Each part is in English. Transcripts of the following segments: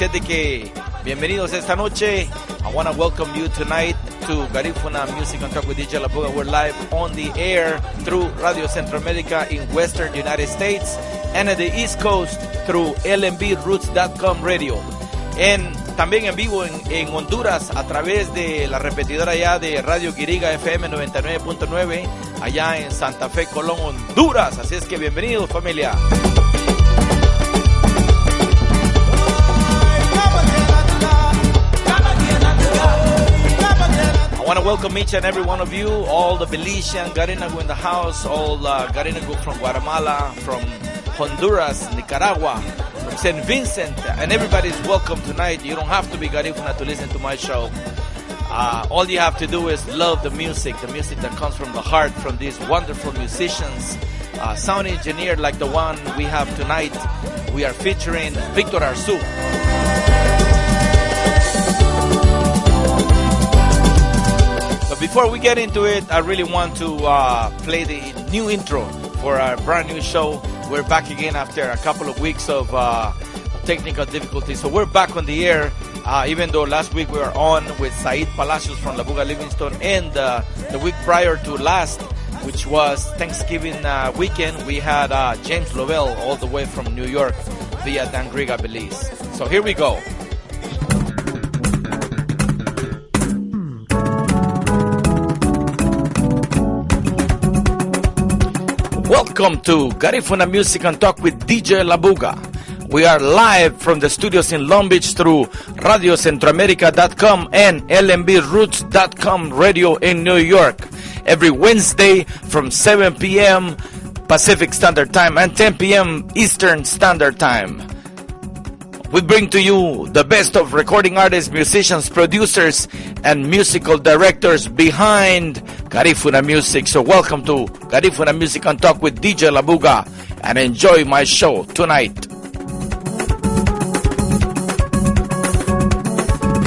Así de que bienvenidos esta noche. I want to welcome you tonight to Garifuna Music and Talk with DJ La Puga. We're live on the air through Radio Centroamerica in Western United States and at the East Coast through lmbroots.com radio. También en vivo en Honduras a través de la repetidora ya de Radio Quiriga FM 99.9 allá en Santa Fe, Colón, Honduras. Así es que bienvenidos, familia. I want to welcome each and every one of you, all the Belizean, Garinagu in the house, all Garinagu from Guatemala, from Honduras, Nicaragua, from St. Vincent, and everybody's welcome tonight. You don't have to be Garifuna to listen to my show. All you have to do is love the music that comes from the heart, from these wonderful musicians. Sound engineer like the one we have tonight. We are featuring Victor Arzu. But before we get into it, I really want to play the new intro for our brand new show. We're back again after a couple of weeks of technical difficulties. So we're back on the air, even though last week we were on with Said Palacios from La Puga Livingston, and the week prior to last, which was Thanksgiving weekend, we had James Lovell all the way from New York via Dangriga, Belize. So here we go. Welcome to Garifuna Music and Talk with DJ La Puga. We are live from the studios in Long Beach through RadioCentroamerica.com and LMBRoots.com radio in New York. Every Wednesday from 7 p.m. Pacific Standard Time and 10 p.m. Eastern Standard Time. We bring to you the best of recording artists, musicians, producers, and musical directors behind Garifuna Music. So welcome to Garifuna Music and Talk with DJ La Puga, and enjoy my show tonight.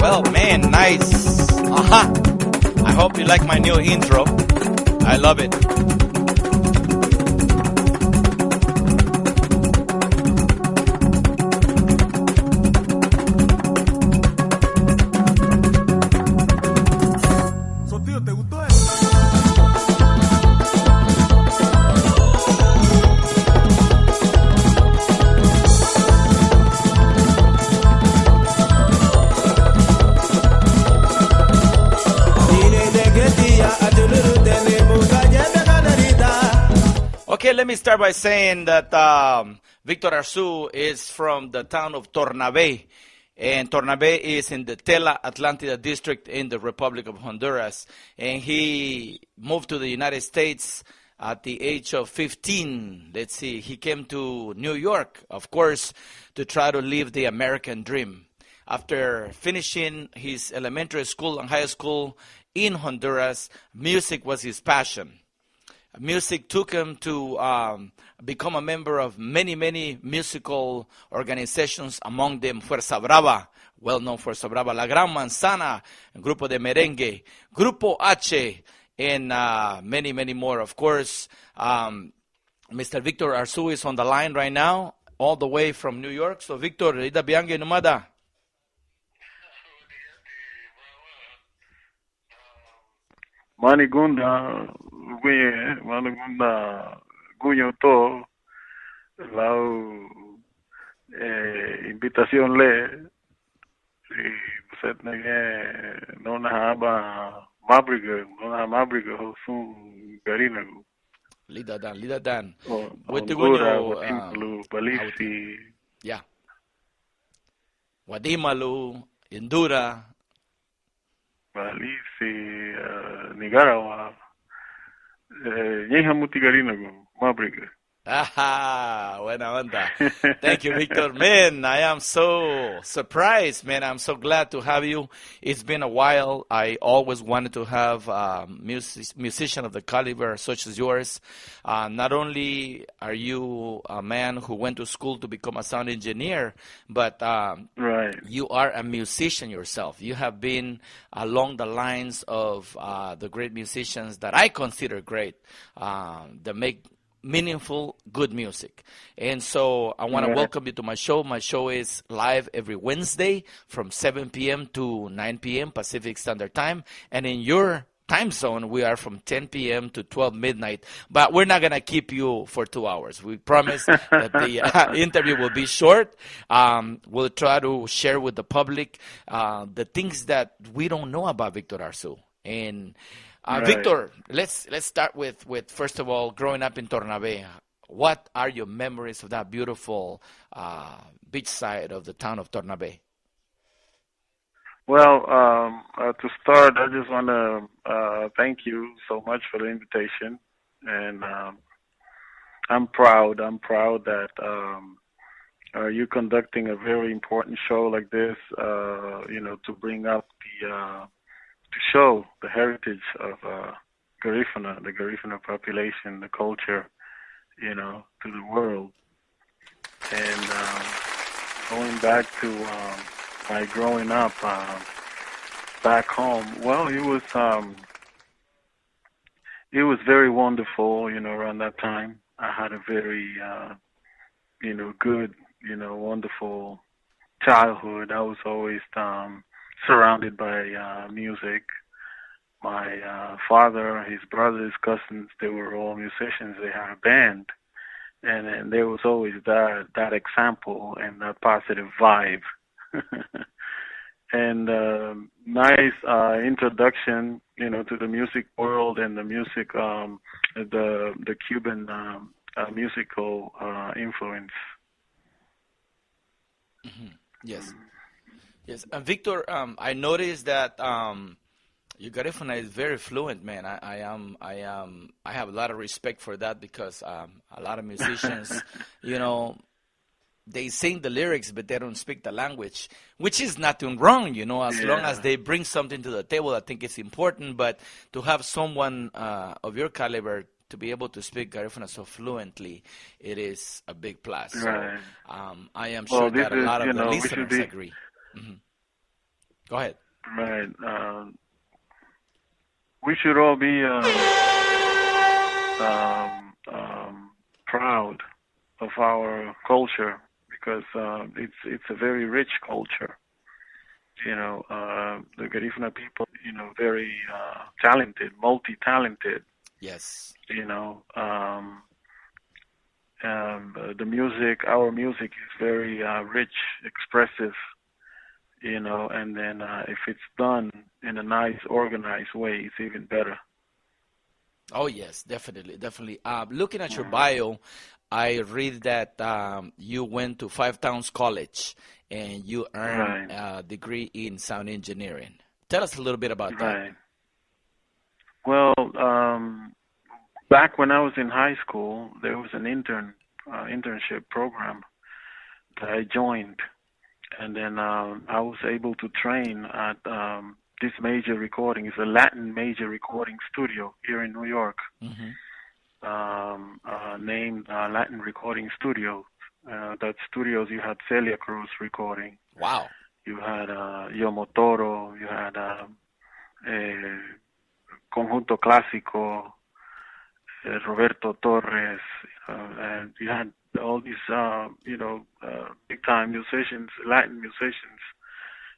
Well, man, nice. I hope you like my new intro. I love it. Okay, let me start by saying that Victor Arzu is from the town of Tornabé, and Tornabé is in the Tela Atlantida district in the Republic of Honduras, and he moved to the United States at the age of 15. Let's see, he came to New York, of course, to try to live the American dream. After finishing his elementary school and high school in Honduras, music was his passion. Music took him to become a member of many, many musical organizations, among them Fuerza Brava, well-known Fuerza Brava, La Gran Manzana, Grupo de Merengue, Grupo H, and many, many more. Of course, Mr. Victor Arzu is on the line right now, all the way from New York. So, Victor, ida biange numada. Manigunda, Manigunda, Guño to, la invitación le, si usted no nahaba mabriga, no nahaba mabriga, hosun garinagu. Lida dan. Honduras, Wadimalu, Belize. Yeah. Wadimalu, Indura. Belize, Nicaragua, Ñeja Mutigarinagu, Mabriga. Buena onda. Thank you, Victor. Man, I am so surprised, man. I'm so glad to have you. It's been a while. I always wanted to have a musician of the caliber such as yours. Not only are you a man who went to school to become a sound engineer, but right. You are a musician yourself. You have been along the lines of the great musicians that I consider great, that make meaningful, good music. And so I want to welcome you to my show. My show is live every Wednesday from 7 p.m. to 9 p.m. Pacific Standard Time. And in your time zone, we are from 10 p.m. to 12 midnight. But we're not going to keep you for 2 hours. We promise that the interview will be short. We'll try to share with the public the things that we don't know about Victor Arzu. And Victor, let's start with first of all, growing up in Tornabé. What are your memories of that beautiful beach side of the town of Tornabé? Well, to start, I just want to thank you so much for the invitation, and I'm proud that you're conducting a very important show like this. To bring up to show the heritage of Garifuna, the Garifuna population, the culture, to the world. And going back to my growing up back home, well, it was very wonderful, around that time. I had a very, good, wonderful childhood. I was always surrounded by music. My father, his brothers, cousins, they were all musicians. They had a band, and there was always that example and that positive vibe. And nice introduction, to the music world and the music, the Cuban musical influence. Mm-hmm. Yes. Yes, and Victor, I noticed that your Garifuna is very fluent, man. I have a lot of respect for that because a lot of musicians, they sing the lyrics, but they don't speak the language, which is nothing wrong, as long as they bring something to the table. I think it's important, but to have someone of your caliber to be able to speak Garifuna so fluently, it is a big plus. Right. So I am sure that a lot of the listeners agree. Mm-hmm. Go ahead. Right. We should all be proud of our culture because it's a very rich culture. The Garifuna people, very talented, multi-talented. Yes. The music, our music is very rich, expressive. And then if it's done in a nice, organized way, it's even better. Oh, yes, definitely. Looking at your bio, I read that you went to Five Towns College and you earned a degree in sound engineering. Tell us a little bit about that. Right. Well, back when I was in high school, there was an internship program that I joined. And then I was able to train at this major recording. It's a Latin major recording studio here in New York, named Latin Recording Studio. That studios, you had Celia Cruz recording. Wow. You had Yomo Toro. You had Conjunto Clásico, Roberto Torres, and you had all these, big-time musicians, Latin musicians.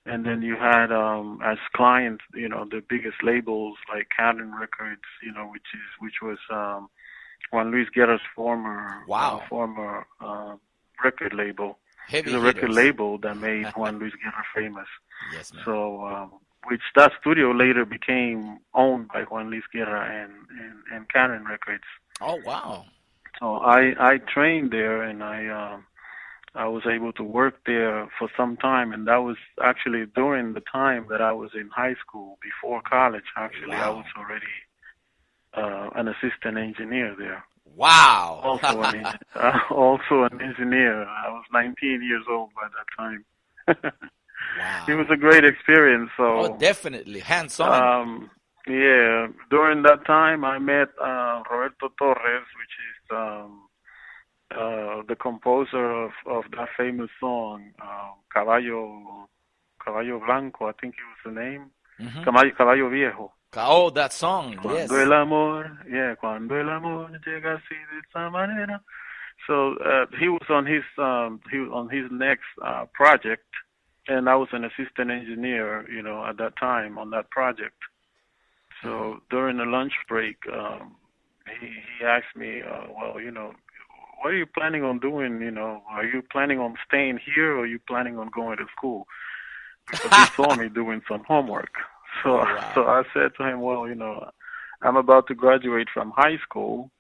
And then you had, as clients, the biggest labels like Canon Records, which was Juan Luis Guerra's former record label. Heavy It's a record label that made Juan Luis Guerra famous. Yes, man. So, which that studio later became owned by Juan Luis Guerra and Canon Records. Oh, wow. So I trained there, and I was able to work there for some time, and that was actually during the time that I was in high school, before college. Actually, wow. I was already an assistant engineer there. Wow. Also an engineer. I was 19 years old by that time. Wow. It was a great experience. So. Oh, definitely hands-on. Yeah, during that time I met Roberto Torres, which is the composer of that famous song, Caballo Blanco, I think it was the name. Mm-hmm. Caballo Viejo. Oh, that song. Cuando Yes. el amor, yeah, cuando el amor llega así de esa manera. So he was on his next project, and I was an assistant engineer, at that time on that project. So during the lunch break, he asked me, well, what are you planning on doing? Are you planning on staying here, or are you planning on going to school? Because he saw me doing some homework. So, Oh, so wow. I said to him, well, I'm about to graduate from high school,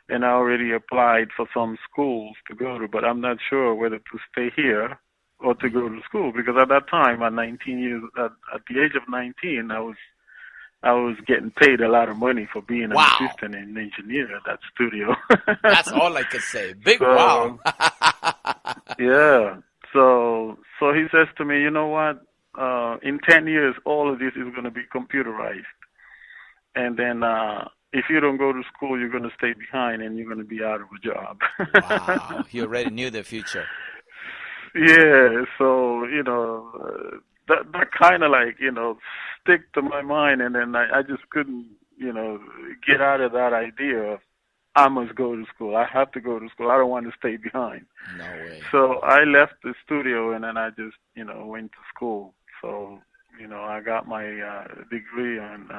and I already applied for some schools to go to, but I'm not sure whether to stay here or to go to school, because at that time, at 19 years, at the age of 19, I was getting paid a lot of money for being an Wow. assistant and engineer at that studio. That's all I could say. Big wow. So yeah, so he says to me, you know what? In 10 years, all of this is going to be computerized, and then if you don't go to school, you're going to stay behind and you're going to be out of a job. Wow. He already knew the future. Yeah, so that kind of like stick to my mind, and then I just couldn't get out of that idea of I must go to school. I have to go to school. I don't want to stay behind. No way. So I left the studio, and then I just went to school. So I got my degree in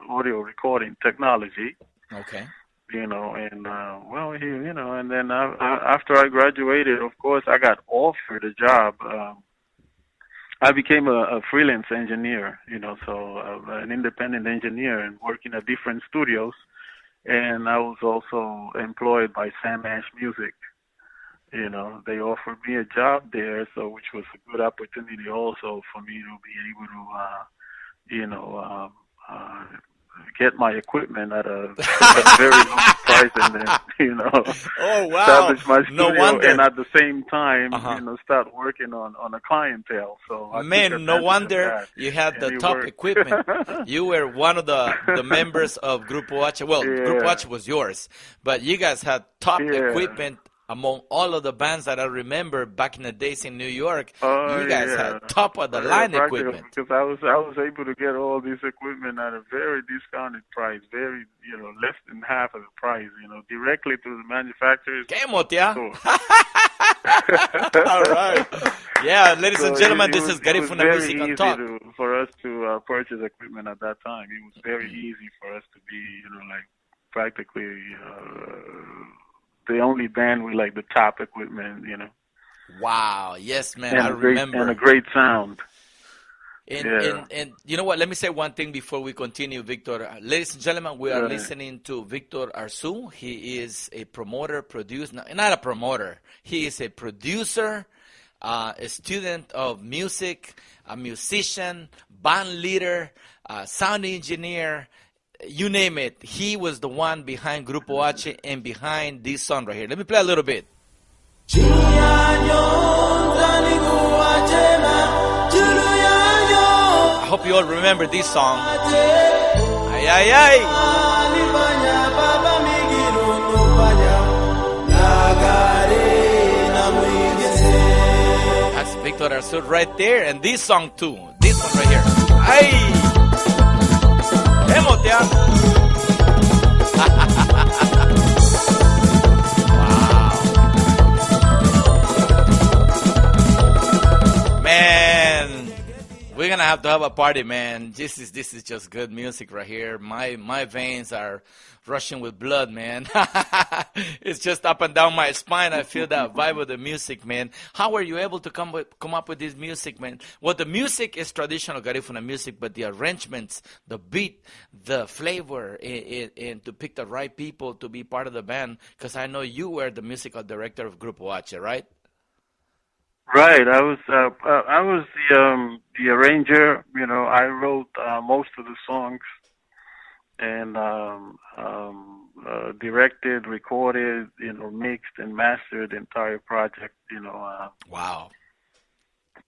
audio recording technology. Okay. And well, and then after I graduated, of course, I got offered a job. I became a freelance engineer, so an independent engineer, and working at different studios. And I was also employed by Sam Ash Music. They offered me a job there, so which was a good opportunity also for me to be able to, get my equipment at a very low price, and then Oh, wow. establish my No studio, wonder. and at the same time Uh-huh. start working on a clientele. So I took Man, no advantage of wonder that, you had and the it top worked. equipment. You were one of the members of Grupo H. Well, Grupo Yeah, H was yours, but you guys had top yeah. equipment among all of the bands that I remember back in the days in New York. Oh You guys yeah, had top of the yeah, line practically, equipment. because I was able to get all this equipment at a very discounted price, very less than half of the price, directly to the manufacturer's ¿Qué, Motia? store. All right. Yeah, ladies So and gentlemen, this it is was Garifuna very Music on easy Talk. for us to purchase equipment at that time. It was very easy for us to be like practically the only band with like the top equipment, Wow. Yes, man, and I a remember. great sound. And, Yeah. and you know what? Let me say one thing before we continue, Victor. Ladies and gentlemen, we are Right. listening to Victor Arzu. He is a promoter, producer, not a promoter. He is a producer, a student of music, a musician, band leader, sound engineer, you name it. He was the one behind Grupo H and behind this song right here. Let me play a little bit. I hope you all remember this song. Ay, ay, ay. That's Victor Arzu right there, and this song too. This one right here. Ay. Emotea. Wow. Man, we're gonna have to have a party, man. This is just good music right here. My veins are rushing with blood, man. It's just up and down my spine. I feel that vibe of the music, man. How were you able to come up with this music, man? Well, the music is traditional Garifuna music, but the arrangements, the beat, the flavor, and to pick the right people to be part of the band. Because I know you were the musical director of Grupo H, right? Right. I was the arranger. I wrote most of the songs, and directed, recorded, mixed and mastered the entire project. Wow.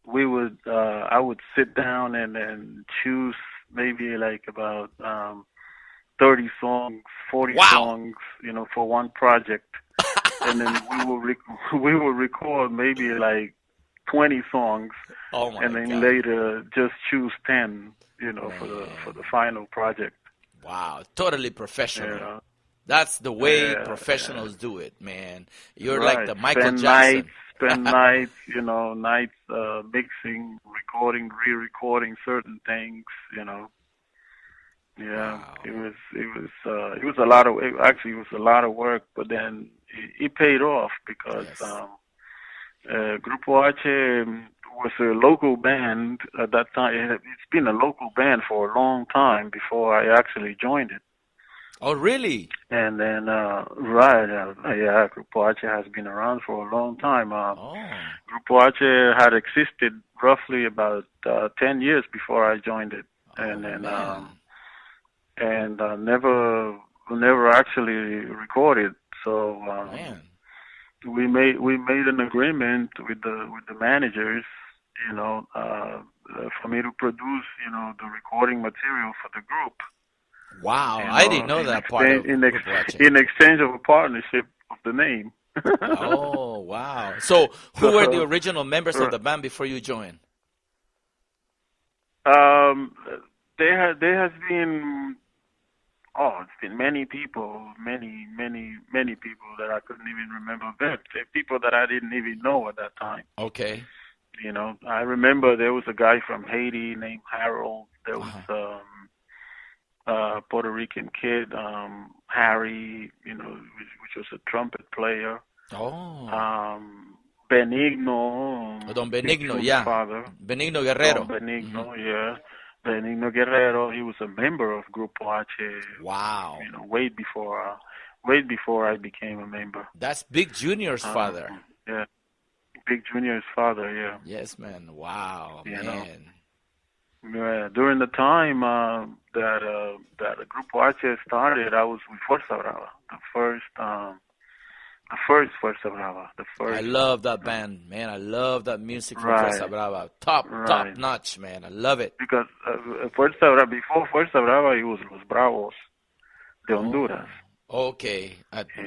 We would I would sit down and choose maybe like about 30 songs, 40 Wow. songs, for one project, and then we will record maybe like 20 songs, Oh my and then God. later just choose 10, for the final project. Wow, totally professional. Yeah, That's the way yeah, yeah. professionals do it, man. You're like Right. the Michael Jackson. Spend nights, nights mixing, recording, re-recording certain things, Yeah, Wow. it was a lot of actually it was a lot of work, but then it paid off because Yes. Grupo H was a local band at that time. It's been a local band for a long time before I actually joined it. Oh, really? And then, right, yeah, Grupo H has been around for a long time. Oh, Grupo H had existed roughly about 10 years before I joined it, oh and then man, never actually recorded. So man. we made an agreement with the managers, for me to produce, the recording material for the group, Wow, I didn't know in that part exchange of Grupo H. in exchange of a partnership of the name. Oh, wow. So, who were the So, original members of the band before you joined? um, there has been it's been many people, many people that I couldn't even remember. People that I didn't even know at that time. Okay. I remember there was a guy from Haiti named Harold. There was Uh-huh. Puerto Rican kid, Harry, which was a trumpet player. Oh, Um, Benigno, Don Big Benigno, Chun's yeah. father, Benigno Don Guerrero. Hmm. Benigno, yeah. Benigno Guerrero, he was a member of Grupo H, Wow. way before I became a member. That's Big Junior's Um, father. yeah, Big Junior's father, yeah. Yes, man. Wow, You know, man. yeah. During the time that Grupo H started, I was with Fuerza Brava, the first Fuerza Brava, the I first one. love that band, man. I love that music from Fuerza Right, Brava. Top right. notch, man. I love it. Because before Fuerza Brava, it was Los Bravos de Honduras. Oh, okay.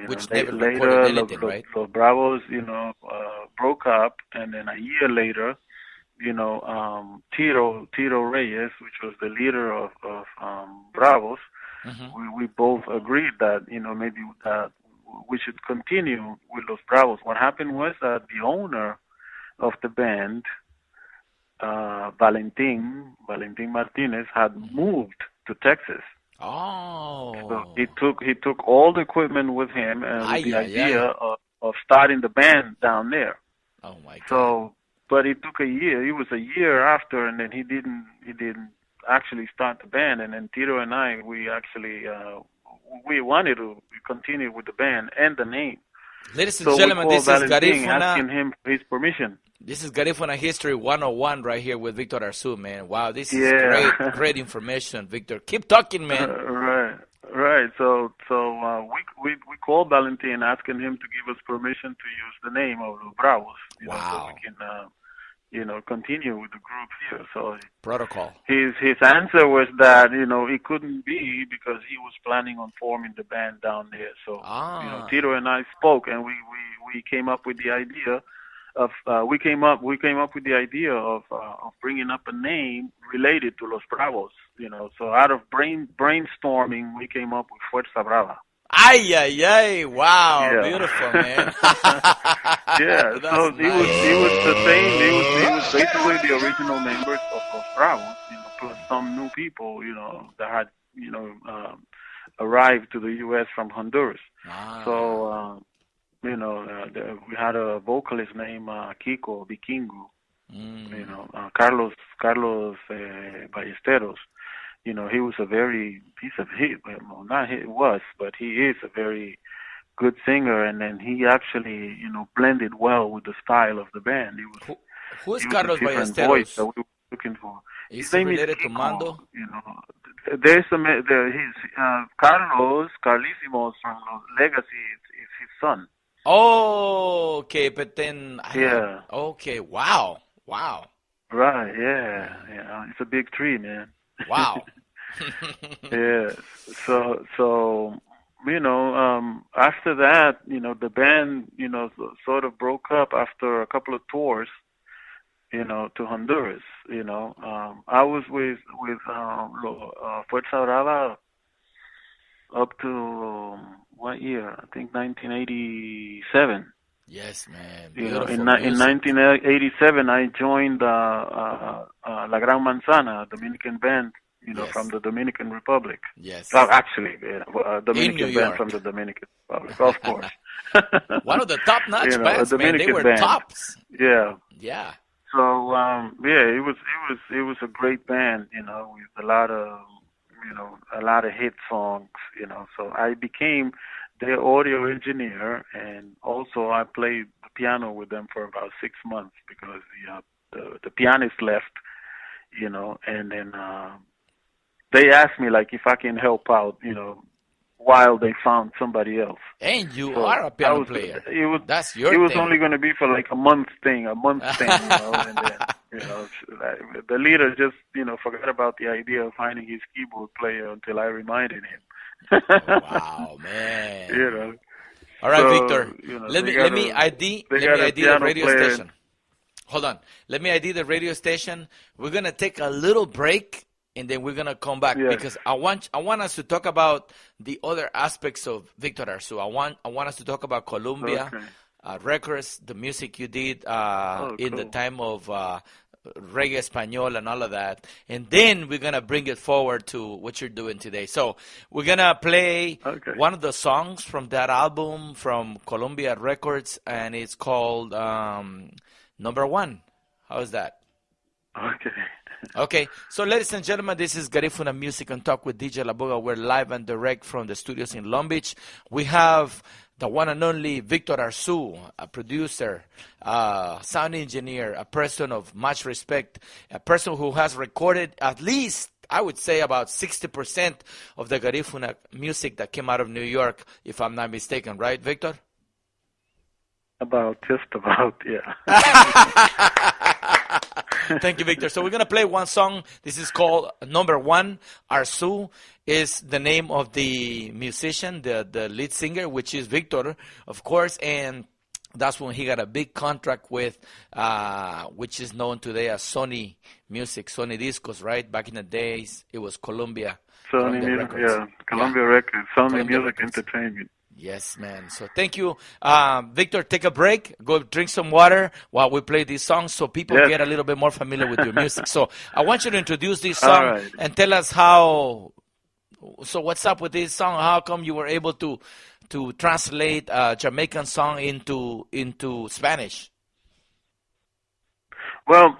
Which never recorded Later, anything, right? Los Bravos, broke up, and then a year later, Tito Reyes, which was the leader of Bravos, Hmm. we both agreed that maybe that we should continue with Los Bravos. What happened was that the owner of the band, Valentin Martinez, had Hmm. moved to Texas. So Oh, he took all the equipment with him, with ay, the ay, idea ay. of starting the band down there. Oh my God. So, but it took a year. It was a year after, and then he didn't actually start the band. And then Tito and I, we wanted to continue with the band and the name. Ladies and So we gentlemen, called this is Valentin, Garifuna. asking him for his permission. This is Garifuna History 101 right here with Victor Arzu, man. Wow, this is great, Yeah. great information, Victor. Keep talking, man. Right, right. So we called Valentin, asking him to give us permission to use the name of the Bravos, so we Wow. can, continue with the group here. So Protocol. his answer was that it couldn't be because he was planning on forming the band down there. So Ah. Tito and I spoke, and we came up with the idea of we came up with the idea of bringing up a name related to Los Bravos. So out of brainstorming, we came up with Fuerza Brava. Ay, ay, ay. Wow. Yeah. Beautiful, man. Yeah. So That's it was nice. the same. It was basically the original members of Los Bravos, plus some new people, that had arrived to the U.S. from Honduras. Ah. So we had a vocalist named Kiko Vikingo. Mm. Carlos Ballesteros. He was well, not he was, but he is a very good singer, and then he actually, blended well with the style of the band. Who, who is He was a Carlos different voice that Ballesteros? we were looking for. His Is he name is related to Kiko. Mando? Carlos Carlísimos from Legacy is his son. Oh, okay, but then I have. Yeah, Okay, wow. Wow. right. Yeah. It's a big tree, man. Wow. Yeah. So after that, the band, sort of broke up after a couple of tours, to Honduras. I was with Fuerza Brava up to what year? I think 1987. Yes, man. You know, Beautiful in music. 1987, I joined La Gran Manzana, Dominican band, from Yes. the Dominican Republic. Well, Yes. actually, a In New Dominican band from York. the Dominican Republic, of course. One of the top-notch A bands, man. They Dominican were band. tops. Yeah. Yeah. So yeah, it was a great band, with a lot of hit songs. So I became their audio engineer, and also I played the piano with them for about 6 months because the pianist left, and then they asked me like if I can help out, while they found somebody else. And you So are a piano player. it was That's it your was thing. only going to be for like a month thing, and then the leader just forgot about the idea of finding his keyboard player until I reminded him. Wow, man. you know, All right, Victor. so Let they me got let me a ID they let me got a ID the piano radio player. station. Hold on. Let me ID the radio station. We're gonna take a little break and then we're gonna come back Yes. because I want us to talk about the other aspects of Victor Arzu. I want us to talk about Columbia Okay. Records, the music you did in the Cool. time of reggae español and all of that, and then we're gonna bring it forward to what you're doing today. So we're gonna play Okay. one of the songs from that album from Columbia Records, and it's called Number One. How's that? Okay. Okay, so ladies and gentlemen, this is Garifuna Music and Talk with DJ Labuga. We're live and direct from the studios in Long Beach. We have the one and only Victor Arzu, a producer, sound engineer, a person of much respect, a person who has recorded at least, I would say, about 60% of the Garifuna music that came out of New York, if I'm not mistaken, right, Victor? Just about, yeah. Thank you, Victor. So we're going to play one song. This is called Number One. Arzu is the name of the musician, the lead singer, which is Victor, of course, and that's when he got a big contract with, which is known today as Sony Music, Sony Discos, right? Back in the days, it was Columbia Sony Music, Records. yeah. Columbia Records, Sony Columbia Music Records. Entertainment. Yes, man. So thank you. Victor, take a break. Go drink some water while we play these songs so people Yes. get a little bit more familiar with your music. So I want you to introduce this All song right. and tell us how. So what's up with this song? How come you were able to translate a Jamaican song into Spanish? Well,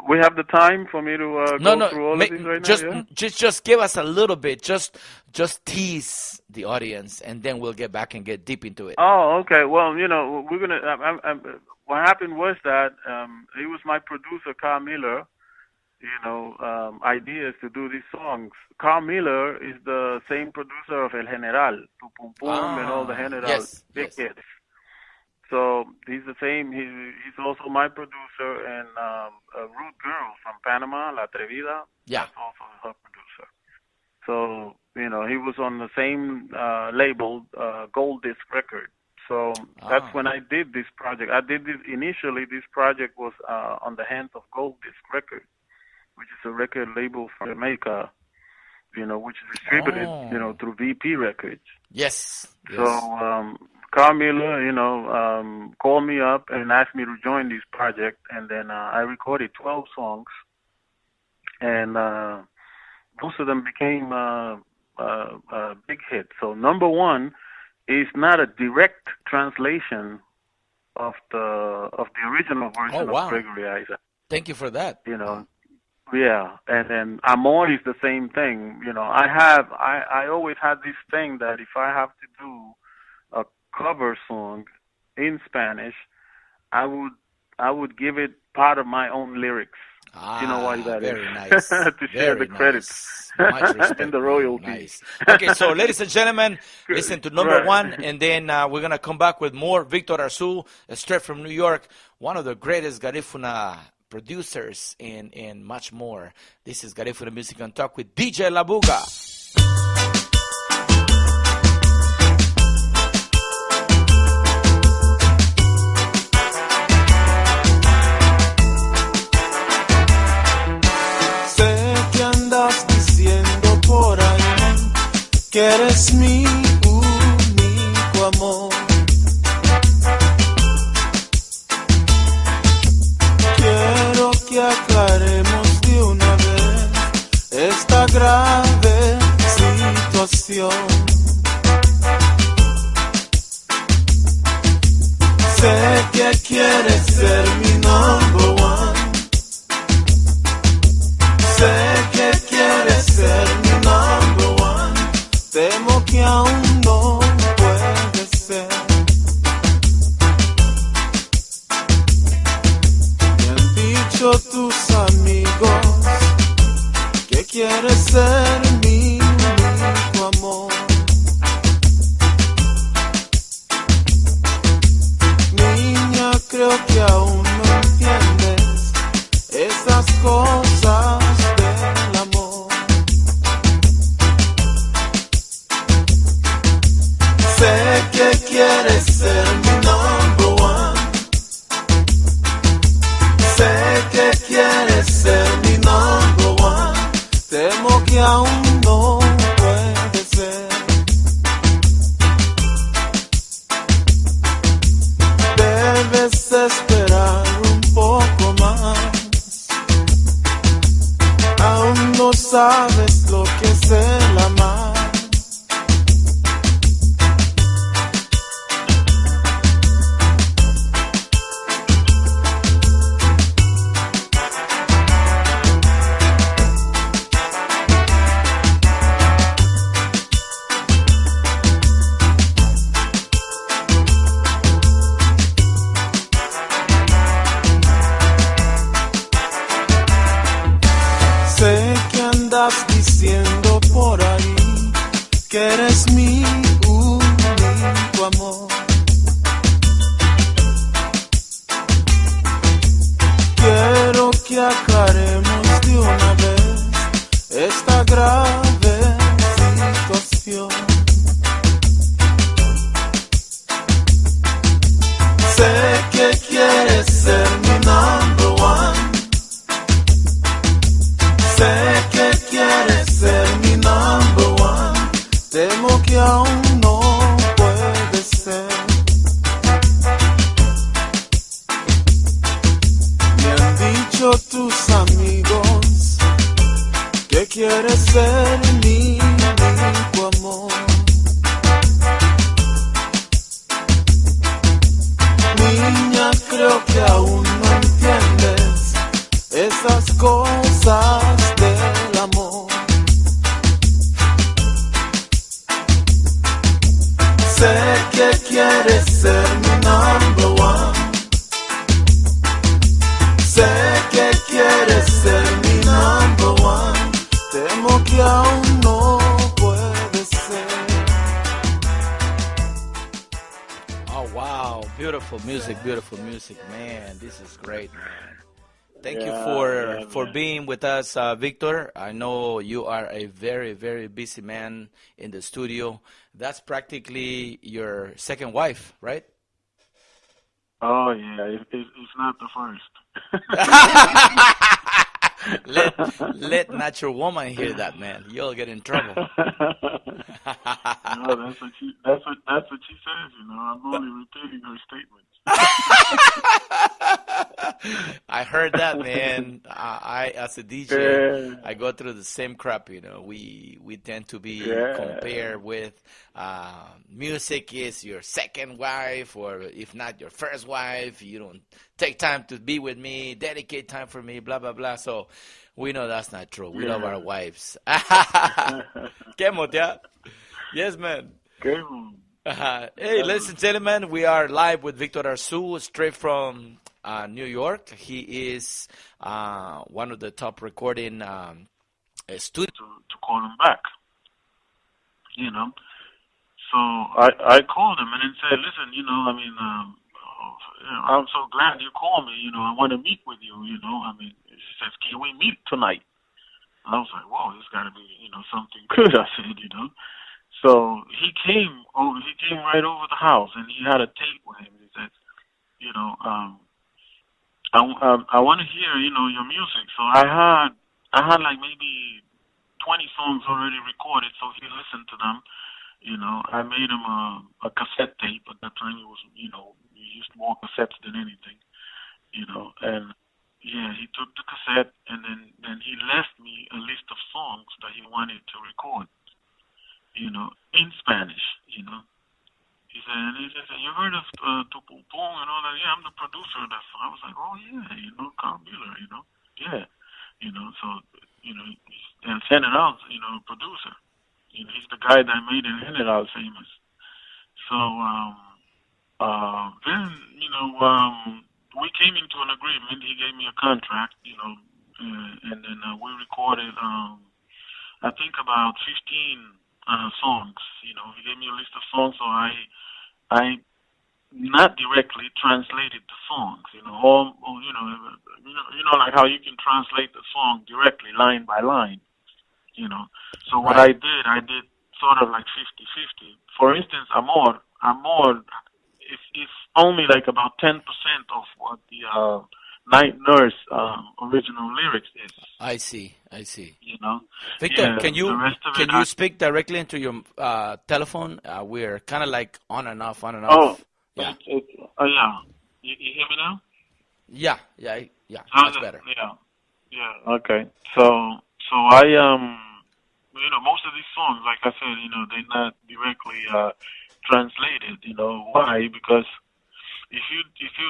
we have the time for me to go through all of these right just now. Yeah? just give us a little bit. Just tease the audience, and then we'll get back and get deep into it. Oh, okay. Well, we're gonna. What happened was that it was my producer Carl Miller. Ideas to do these songs. Carl Miller is the same producer of El General, Tu Pum Pum, and all the General big hits. So he's the same. He's also my producer, and Ruth Girl from Panama, La Atrevida. Yeah. That's also her producer. So he was on the same label, Gold Disc Record. So that's when I did this project. I did this initially. This project was on the hands of Gold Disc Record, which is a record label from Jamaica, which is distributed, through VP Records. Yes. So Carl Miller, called me up and asked me to join this project, and then I recorded 12 songs, and most of them became big hits. So Number One is not a direct translation of the original version of Gregory Isaac. Thank you for that. Yeah, and then Amor is the same thing. I always had this thing that if I have to do a cover song in Spanish, I would give it part of my own lyrics. You know why that very is? Nice. To share the credits and the royalties. Nice. Okay, so ladies and gentlemen, listen to Number One, and then we're going to come back with more Victor Arzu, straight from New York, one of the greatest Garifuna producers and much more. This is Garifuna Music and Talk with DJ Labuga. que eres mi único amor. Quiero que aclaremos de una vez esta grave situación. Sé que quieres ser mi number one. Sé que quieres ser mi number one. Temo que aún no puede ser. Me han dicho tus amigos que quieres ser mi único amor. Niña, creo que aún no entiendes esas cosas del amor. Sé que quieres ser mi number one. Sé que quieres ser mi number one. Temo que aún no puede ser. Debes esperar un poco más. Aún no sabes lo que es el amar. Sé que andas diciendo por ahí que eres mi único amor. Quiero que aclaremos de una vez esta grave situación. Sé que quieres ser mi number one. Sé que quieres ser mi number one. Temo que aún no puede ser. Me han dicho tus amigos que quieres ser mi único amor. Niña, creo que aún no entiendes esas cosas del amor. Sé que quieres ser mi number one. Sé que quieres ser mi number one. Temo que aún no puede ser. Oh, wow. Beautiful music, man. This is great, man. Thank you for being with us, Victor. I know you are a very, very busy man in the studio. That's practically your second wife, right? Oh yeah, it's not the first. Let not your woman hear that, man. You'll get in trouble. No, that's what she says. You know, I'm only repeating her statements. I heard that, man. I as a DJ, Yeah. I go through the same crap. You know, we tend to be compared with music is your second wife, or if not your first wife. You don't take time to be with me, dedicate time for me, blah blah blah. So we know that's not true. We love our wives. Kemot, yeah? Yes, man. Game on. Hey, ladies and gentlemen, we are live with Victor Arzu, straight from New York. He is one of the top recording studios. To call him back, you know. So I called him and then said, listen, you know, I mean, I'm so glad you called me. You know, I want to meet with you. You know, I mean, he says, can we meet tonight? I was like, whoa, this got to be, you know, something good. I said, you know. So he came right over the house, and he had a tape with him. He said, you know, I want to hear, you know, your music. So I had like maybe 20 songs already recorded, so he listened to them. I made him a cassette tape. At that time, it was, we used more cassettes than anything, and yeah, he took the cassette, and then he left me a list of songs that he wanted to record, in Spanish, He said, you heard of Tupupong and all that? Yeah, I'm the producer of that song. I was like, oh yeah, Carl Miller, yeah, so, and General, producer. He's the guy that made General famous. So, then, we came into an agreement. He gave me a contract, and then we recorded, I think about 15 songs. He gave me a list of songs, so I not directly translated the songs. Like how you can translate the song directly, line by line. So what I did sort of like 50-50. For instance, Amor, it's only like about 10% of what the Night Nurse original lyrics is. I see. Victor, yeah, can you speak directly into your telephone? We're kind of like on and off. Oh, yeah. Yeah. You hear me now? Yeah. That's better. Yeah. Okay. So I most of these songs, like I said, they're not directly translated. Why? Because if you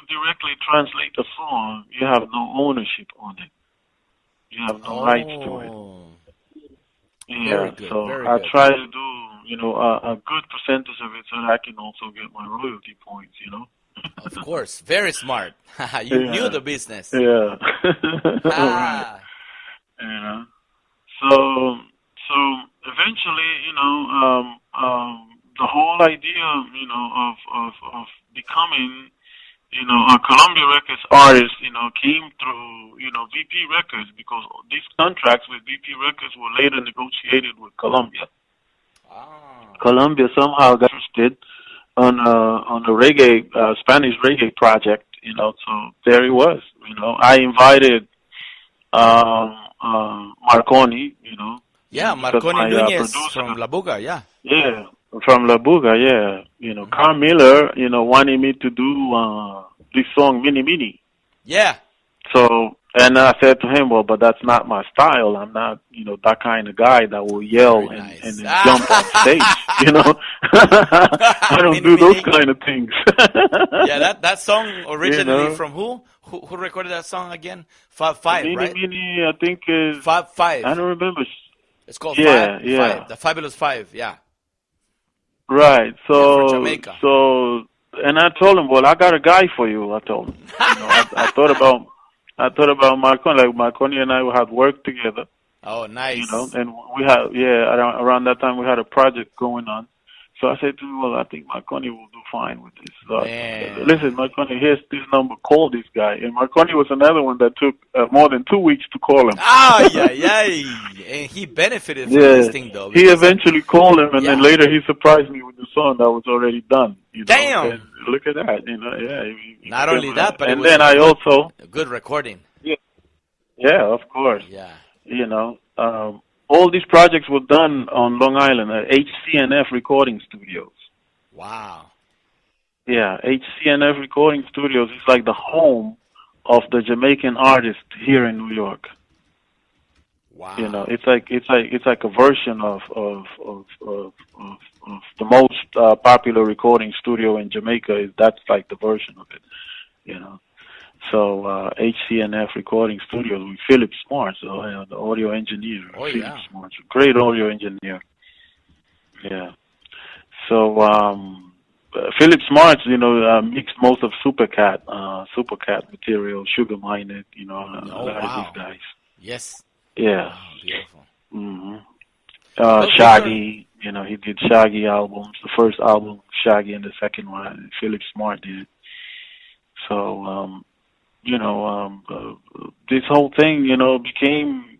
directly translate the song, you have no ownership on it. You have no rights to it. Yeah. So I try to do a good percentage of it so that I can also get my royalty points. Of course, very smart. You knew the business. Yeah. Right. So eventually, the whole idea, of becoming, a Columbia Records artist, came through, VP Records, because these contracts with VP Records were later negotiated with Columbia. Columbia somehow got interested on the reggae, Spanish reggae project, so there he was. I invited Marconi, Yeah, Marconi Nunez from La Buga, yeah. Yeah, from La Buga, yeah. Carl Miller, wanted me to do this song, Mini Mini. Yeah. So, and I said to him, well, but that's not my style. I'm not, that kind of guy that will yell and jump on stage, I don't do those kind of things. Yeah, that song originally from who? Who recorded that song again? Five, Mini, right? Mini, I think is... Five. I don't remember. It's called Five. The Fabulous Five, yeah. Right. So, from Jamaica. And I told him, well, I got a guy for you. I told him. I thought about Marconi. Like Marconi and I had worked together. Oh, nice. And we had, around that time we had a project going on. So I said to him, well, I think Marconi will do fine with this. So listen, Marconi, here's this number. Call this guy. And Marconi was another one that took more than 2 weeks to call him. Yeah. And he benefited from this thing, though. He eventually called him, and then later he surprised me with the song that was already done. Damn! And look at that. Not only that, but and then I also a good recording. Yeah, of course. Yeah. All these projects were done on Long Island at HCNF Recording Studios. Wow. Yeah, HCNF Recording Studios is like the home of the Jamaican artist here in New York. Wow. It's like a version of the most popular recording studio in Jamaica. That's like the version of it. So HCNF Recording Studios with Philip Smart, so the audio engineer. Philip Smart, great audio engineer. Yeah. So Philip Smart, mixed most of Supercat material, Sugar Minott, a lot of these guys. Yes. Yeah. Wow, beautiful. Mm-hmm. Shaggy, he did Shaggy albums. The first album, Shaggy, and the second one, Philip Smart did. So, this whole thing, became,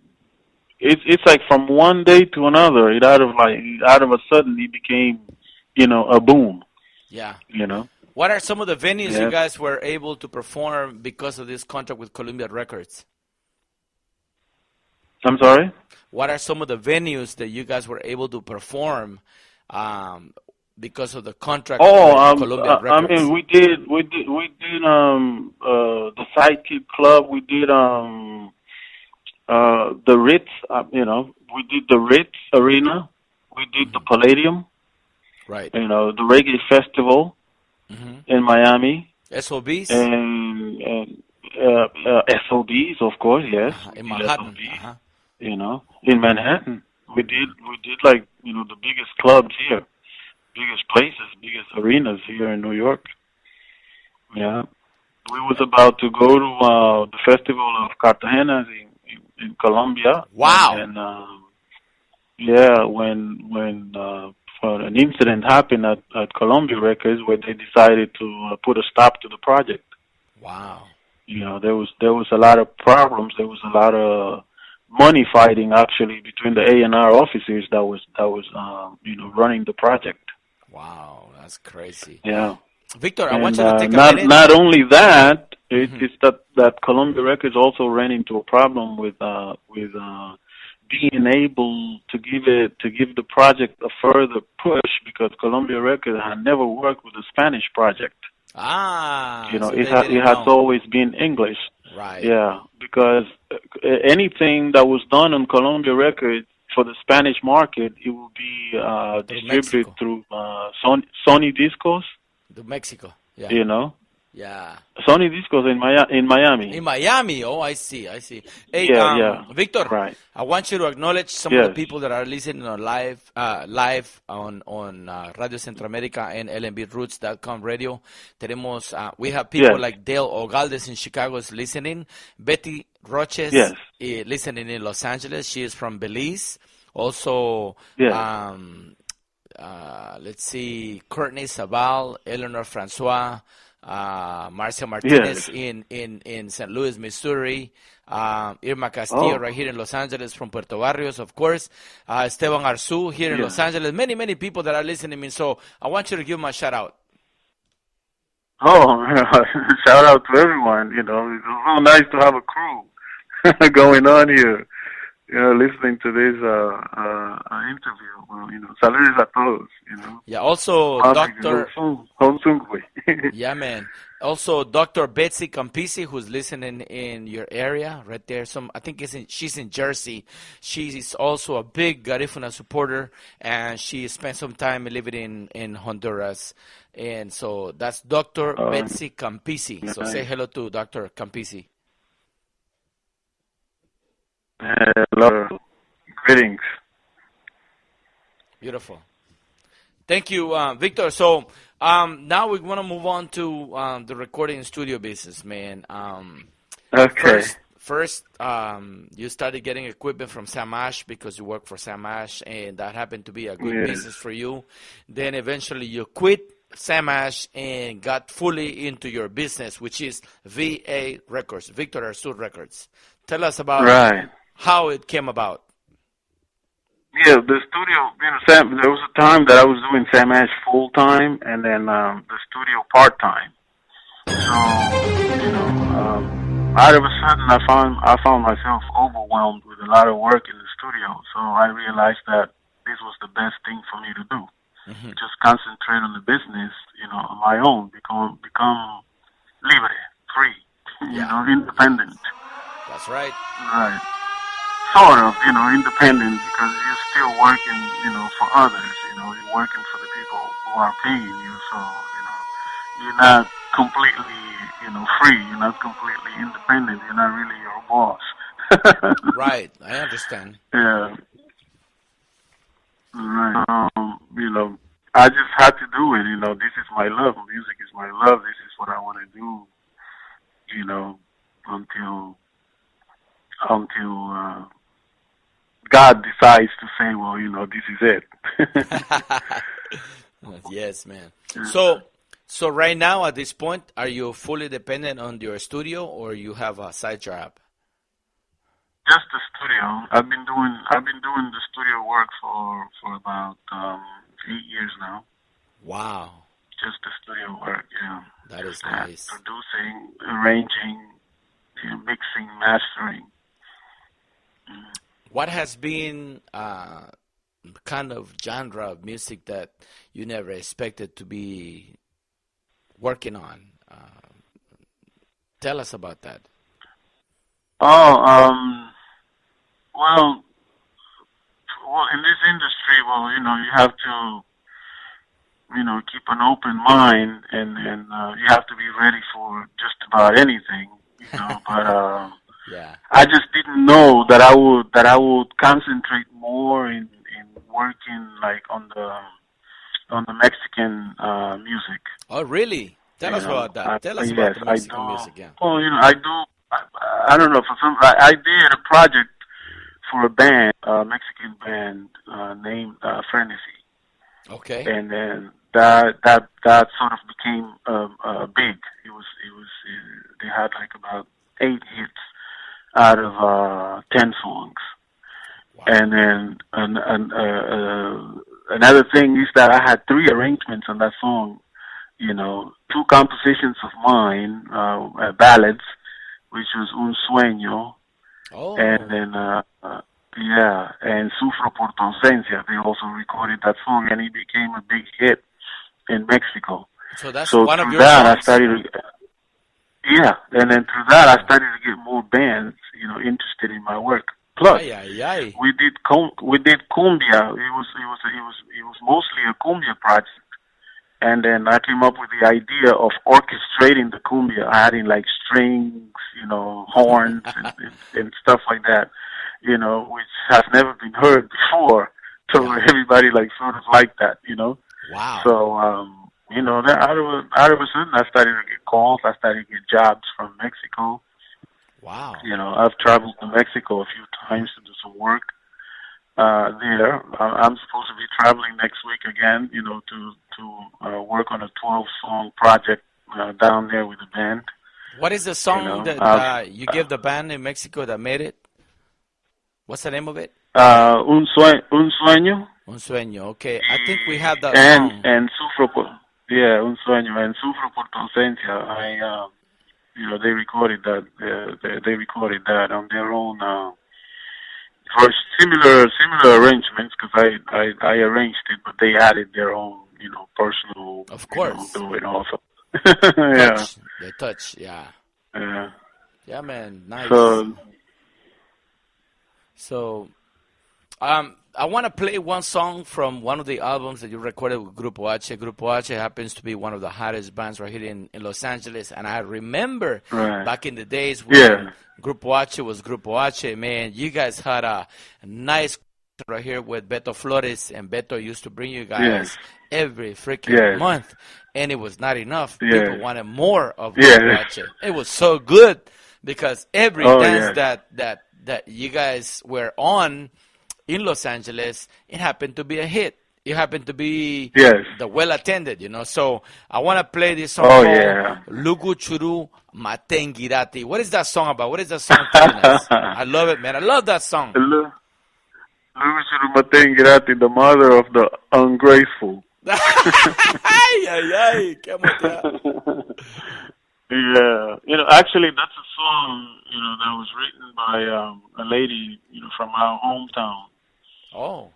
it's like from one day to another, it out of a sudden, it became, a boom. Yeah. What are some of the venues you guys were able to perform because of this contract with Columbia Records? I'm sorry. What are some of the venues that you guys were able to perform because of the contract Oh, with Columbia I Records? mean, we did the Sidekick Club. We did the Ritz. We did the Ritz Arena. We did the Palladium. Right. The Reggae Festival in Miami, SOBs? and SOBs, of course. Yes, we In did Manhattan. SOBs. In Manhattan, we did like the biggest clubs here, biggest places, biggest arenas here in New York. Yeah, we was about to go to the Festival of Cartagena in Colombia. Wow. And yeah, when an incident happened at Columbia Records where they decided to put a stop to the project. Wow. There was a lot of problems. There was a lot of money fighting actually between the A&R officers that was running the project. Wow, that's crazy. Yeah. Victor, I And want you to take a minute. not only that, it's that Columbia Records also ran into a problem with being able to give the project a further push because Columbia Records had never worked with a Spanish project. So It has always been English. Right. Yeah, because anything that was done on Columbia Records for the Spanish market, it will be distributed through Sony Discos. To Mexico. Yeah. Yeah. Sony Discos in Miami. In Miami. Oh, I see. Hey, Victor, right. I want you to acknowledge some of the people that are listening on live on Radio Centroamérica and lnbroots.com radio. Tenemos, we have people like Dale Ogaldes in Chicago is listening. Betty Roches listening in Los Angeles. She is from Belize. Also, let's see, Courtney Sabal, Eleanor Francois, Marcia Martinez in St. Louis, Missouri, Irma Castillo right here in Los Angeles from Puerto Barrios, of course, Esteban Arzu here in Los Angeles, many people that are listening. So I want you to give them a shout out. Oh, shout out to everyone. It's so nice to have a crew going on here. Listening to this interview. Well, saludos a todos. Yeah, also Dr. Yeah, man. Also, Dr. Betsy Campisi, who's listening in your area, right there. I think she's in Jersey. She is also a big Garifuna supporter, and she spent some time living in Honduras. And so that's Dr. Betsy Campisi. So say hello to Dr. Campisi. Hello. Greetings. Beautiful. Thank you, Victor. So now we want to move on to the recording studio business, man. Okay. First, you started getting equipment from Sam Ash because you work for Sam Ash, and that happened to be a good business for you. Then eventually you quit Sam Ash and got fully into your business, which is VA Records, Victor Arzu Records. Tell us about how it came about. Yeah, the studio, there was a time that I was doing Sam Ash full time and then the studio part time. So, out of a sudden I found myself overwhelmed with a lot of work in the studio. So I realized that this was the best thing for me to do. Just concentrate on the business, on my own, become libre, free, independent. That's right. Right. Sort of, independent because you're still working, for others. You're working for the people who are paying you. So, you're not completely, free. You're not completely independent. You're not really your boss. Right. I understand. Yeah. Right. I just had to do it. This is my love. Music is my love. This is what I want to do. Until God decides to say, well, this is it. Yes, man. So right now at this point, are you fully dependent on your studio or you have a side job? Just the studio. I've been doing the studio work for about 8 years now. Wow. Just the studio work, yeah. That is nice. Producing, arranging, mixing, mastering. What has been kind of genre of music that you never expected to be working on? Tell us about that. Oh, well, in this industry, well, you have to, keep an open mind, and you have to be ready for just about anything, But Yeah. I just didn't know that I would concentrate more in working like on the Mexican music. Oh, really? Tell us about that. Tell us about Yes, the I do. Mexican music. Yeah. Well, I do. I don't know, for some. I did a project for a band, a Mexican band named Frenesy, Okay. and then that sort of became big. They had like about 8 hits out of 10 songs. Wow. And then another thing is that I had 3 arrangements on that song. 2 compositions of mine, ballads, which was Un Sueño, Oh. and then and Sufro por tu ausencia. They also recorded that song, and it became a big hit in Mexico. So that's So one of through your that, I songs? started. Yeah, and then through that, I started to get more bands, interested in my work. Plus, Ay, ay, ay. we did cumbia. It was mostly a cumbia project, and then I came up with the idea of orchestrating the cumbia, adding like strings, horns and stuff like that, which has never been heard before. So Yeah. everybody like sort of liked that. Wow. So that out of a sudden, I started to get calls. I started to get jobs from Mexico. Wow. I've traveled to Mexico a few times to do some work there. I'm supposed to be traveling next week again, to work on a 12-song project down there with the band. What is the song that you gave the band in Mexico that made it? What's the name of it? Un Sueño. Un Sueño. Okay. I think we have that and song. and Sufro por Un Sueño and Sufro por tu ausencia. They recorded that. They recorded that on their own. For similar arrangements, because I arranged it, but they added their own, personal. Of course. Do it also. Yeah. Touch. The touch. Yeah. Yeah. Yeah, man. Nice. So, I want to play one song from one of the albums that you recorded with Grupo H. Grupo H happens to be one of the hottest bands right here in Los Angeles. And I remember back in the days when Grupo H was Grupo H, man, you guys had a nice right here with Beto Flores. And Beto used to bring you guys every freaking month. And it was not enough. People wanted more of Grupo H. It was so good because every dance that you guys were on in Los Angeles, it happened to be a hit. It happened to be the well-attended, So I want to play this song called Lugu Churu Matengirati. What is that song about? What is that song telling us? I love it, man. I love that song. Lugu Churu Matengirati, the mother of the ungrateful. Ay, ay, ay. Qué motea. Yeah, actually, that's a song, that was written by a lady, from our hometown. Oh.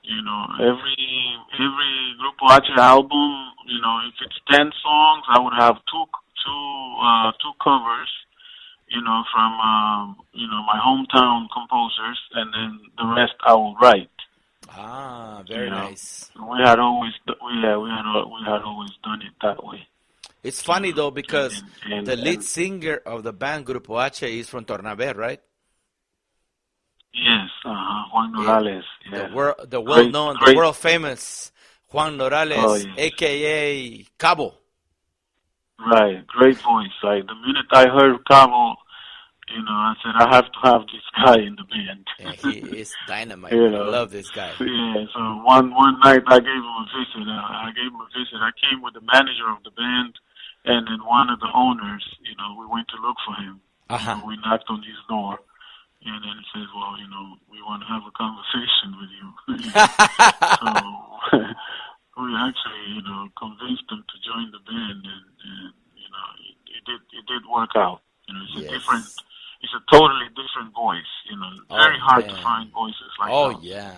Every Grupo H album, if it's 10 songs, I would have two covers, from my hometown composers, and then the rest I will write. Ah, very nice. We had always done it that way. It's funny though because the lead singer of the band Grupo H is from Tornabé, right? Yes, Juan Norales. Yeah. The well-known, the world-famous Juan Norales, Oh, aka Cabo. Right, great voice. Like the minute I heard Cabo, I said I have to have this guy in the band. Yeah, he is dynamite. I love this guy. Yeah. So one night I gave him a visit. I came with the manager of the band, and then one of the owners. We went to look for him. We knocked on his door. And then he says, well, we want to have a conversation with you. So we actually, convinced him to join the band, and it did work out. It's a totally different voice. Very hard to man. find voices like Oh those. yeah,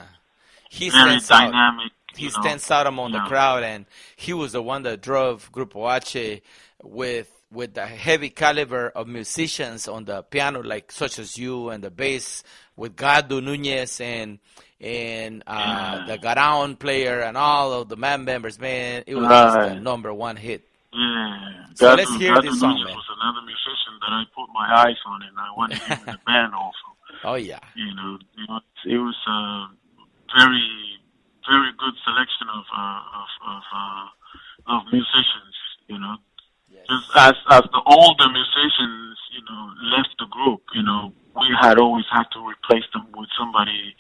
he Very stands out. dynamic. He stands out among the crowd, and he was the one that drove Grupo H with the heavy caliber of musicians on the piano, like such as you, and the bass with Gado Nunez and the Garon player and all of the band members. Man, it was just the #1 hit. Yeah. So let's hear this song, Nunez man. was another musician that I put my eyes on, and I wanted him in the band also. Oh yeah. It was a very, very good selection of musicians. Just as the older musicians, left the group, we had always had to replace them with somebody,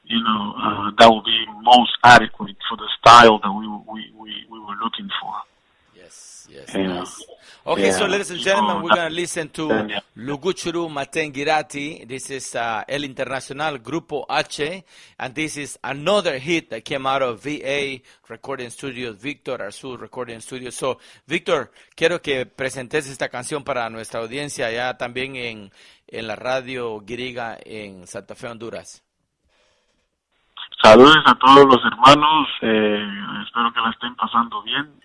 that would be most adequate for the style that we were looking for. Yes. Okay, so ladies and gentlemen, we're going to listen to Luguchuru Matengirati. This is El Internacional Grupo H, and this is another hit that came out of VA Recording Studios, Victor Arzú Recording Studios. So, Victor, quiero que presentes esta canción para nuestra audiencia ya también en la radio Guiriga en Santa Fe, Honduras. Saludos a todos los hermanos, espero que la estén pasando bien.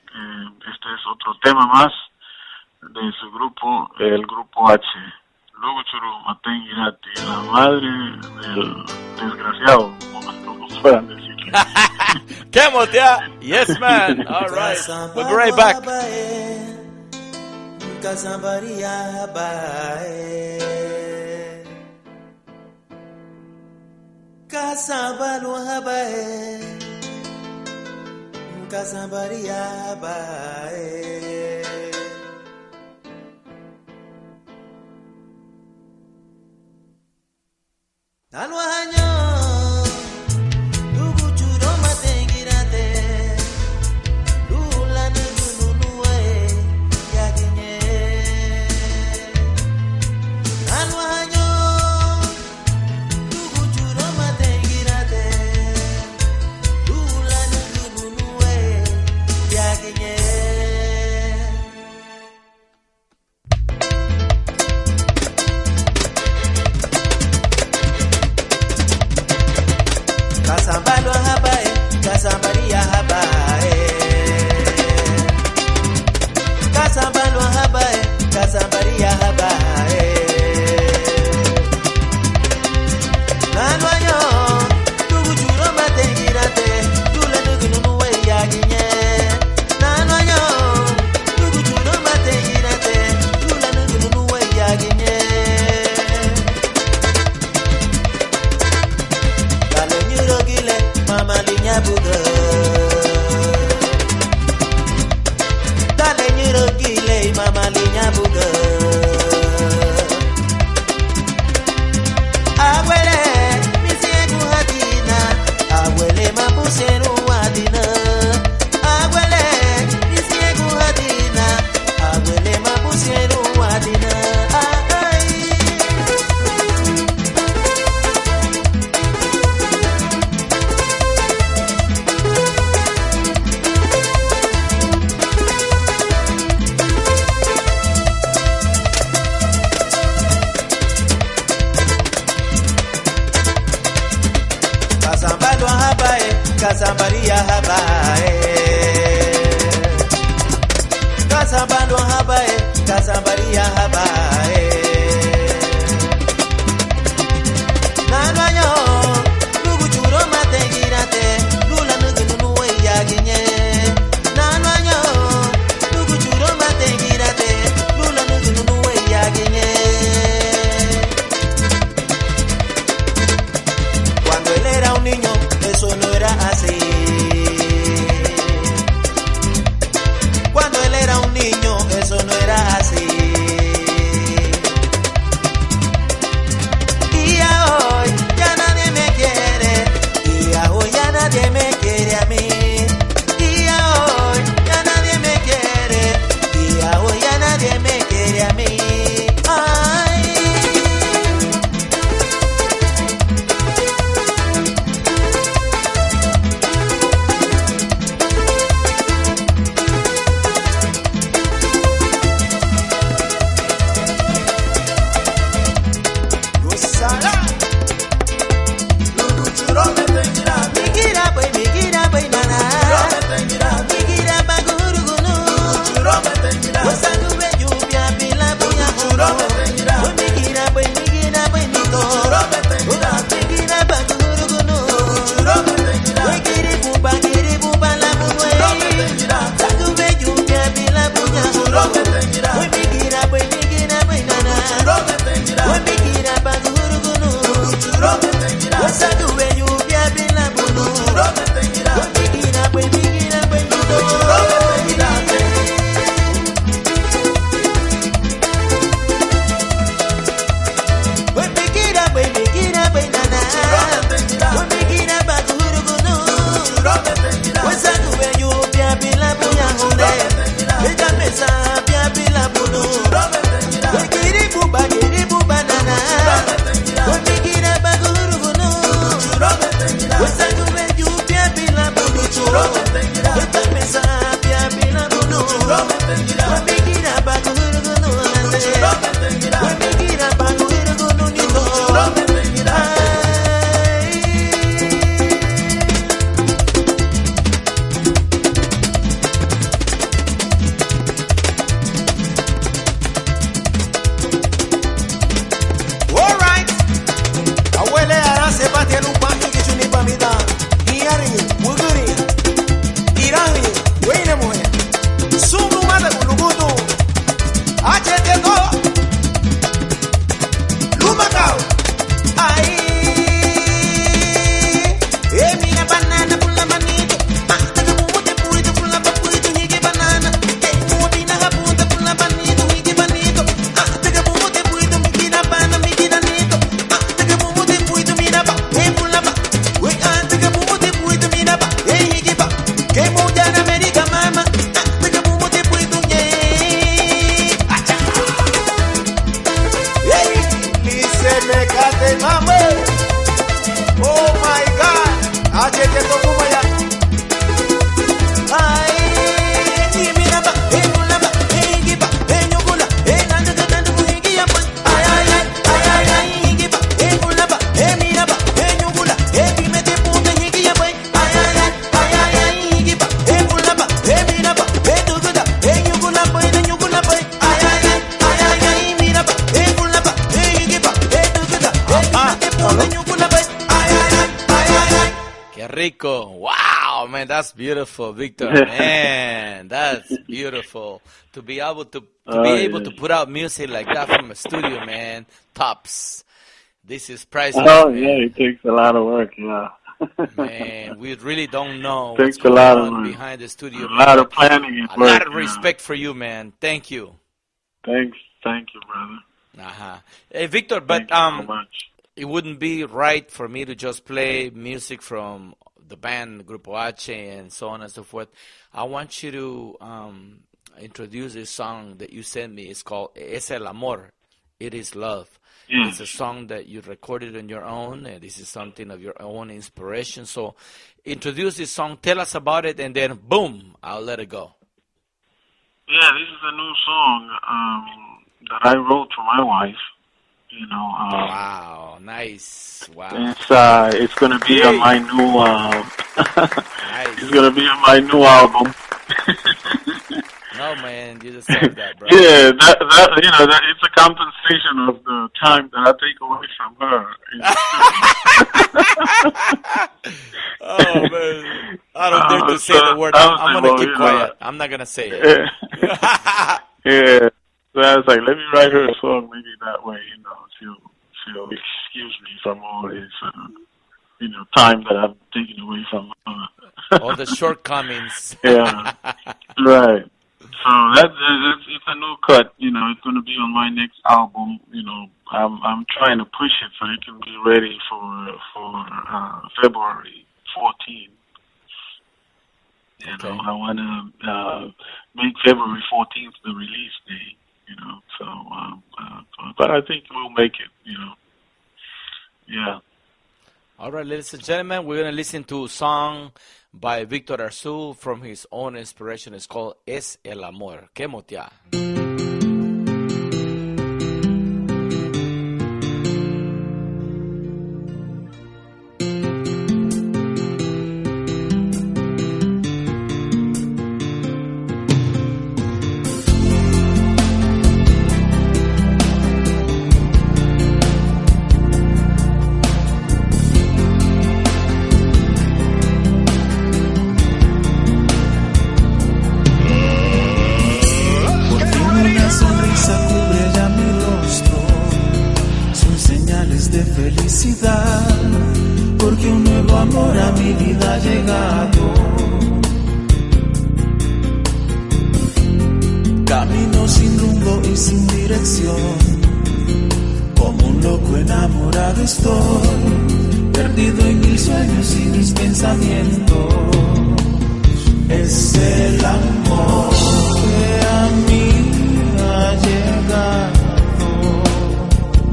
Este es otro tema más de su grupo, el Grupo H. Luguchuru Matengirati, la madre del desgraciado, como puedan decirle. ¿Qué motea? Yes, man. All right. We'll be right back. Kasabalu habae, Kasabaria habae. Alwahanyo, Luguchuru Matengirate, Lula Nunuwe, Yaginye. Alwahanyo. Kasambaria habae, Kasambalo habae, Kasambaria habae. Nanwayo, Luguchuru Matengirate, Lula Nunuwe Yaginye. Nanwayo, Luguchuru Matengirate, Lula Nunuwe Yaginye. Dale nyurogile, mama linya buga. Dale nyurogile, mama linya buga. Agwele, misiegu hadina. Agwele mabuseru hadina. Agwele, misiegu hadina. Agwele mabuseru hadina. Kasambalo habae, Kasambaria habae. Kasambalo habae, Kasambaria habae. Nanwayo, Luguchuru Matengirate, Lula Nunuwe Yaginye. Nanwayo, Luguchuru Matengirate, Lula Nunuwe Yaginye. Cuando él era un niño, eso no era así. Cuando él era un niño, eso no era así. Y a hoy ya nadie me quiere. Y a hoy ya nadie me quiere a mí. Y a hoy ya nadie me quiere. Y a hoy ya nadie me quiere a mí. Ay. Rico. Wow, man, that's beautiful, Victor. Man, that's beautiful. To be able to put out music like that from a studio, man. Tops. This is priceless. Oh, man. Yeah, it takes a lot of work, yeah. Man, we really don't know what's going on behind the studio. A lot of planning and work. A lot of respect for you, man. Thank you. Thank you, brother. Hey, Victor, but so much. It wouldn't be right for me to just play music from the band Grupo H and so on and so forth. I want you to introduce this song that you sent me. It's called Es el Amor. It is love. Yes. It's a song that you recorded on your own, and this is something of your own inspiration. So introduce this song, tell us about it, and then boom, I'll let it go. Yeah, this is a new song that I wrote for my wife. You know, wow, nice. Wow. It's gonna be on my new nice. It's gonna be on my new album. No, man, you deserve that, bro. Yeah, that you know, that it's a compensation of the time that I take away from her. Oh man, I don't dare to say the word. I'm gonna keep quiet. I'm not gonna say it. Yeah. So I was like, let me write her a song. Maybe that way, you know, she'll excuse me from all this, you know, time that I'm taking away from her. All the shortcomings. Yeah, right. So it's a new cut. You know, it's going to be on my next album. You know, I'm trying to push it so it can be ready for February 14th. You know, I want to make February 14th the release date. You know, so but I think we'll make it. You know, yeah. All right, ladies and gentlemen, we're gonna listen to a song by Victor Arzu from his own inspiration. It's called Es el Amor. Que motea. Por fin porque un nuevo amor a mi vida ha llegado. Camino sin rumbo y sin dirección, como un loco enamorado estoy, perdido en mil sueños y mis pensamientos. Es el amor que a mí ha llegado.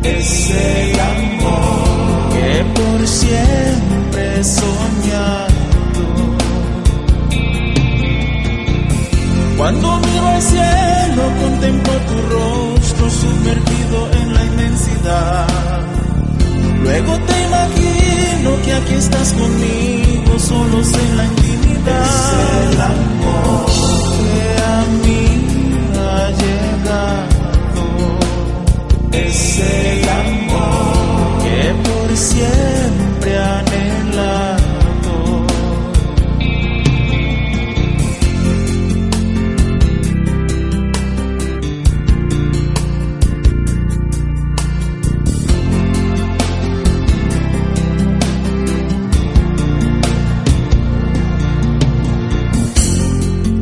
Es el amor que por siempre he soñado. Cuando miro al cielo contemplo tu rostro sumergido en la inmensidad. Luego te imagino que aquí estás conmigo, solos en la intimidad. Es el amor que a mí ha llegado. Es el amor que por siempre he anhelado.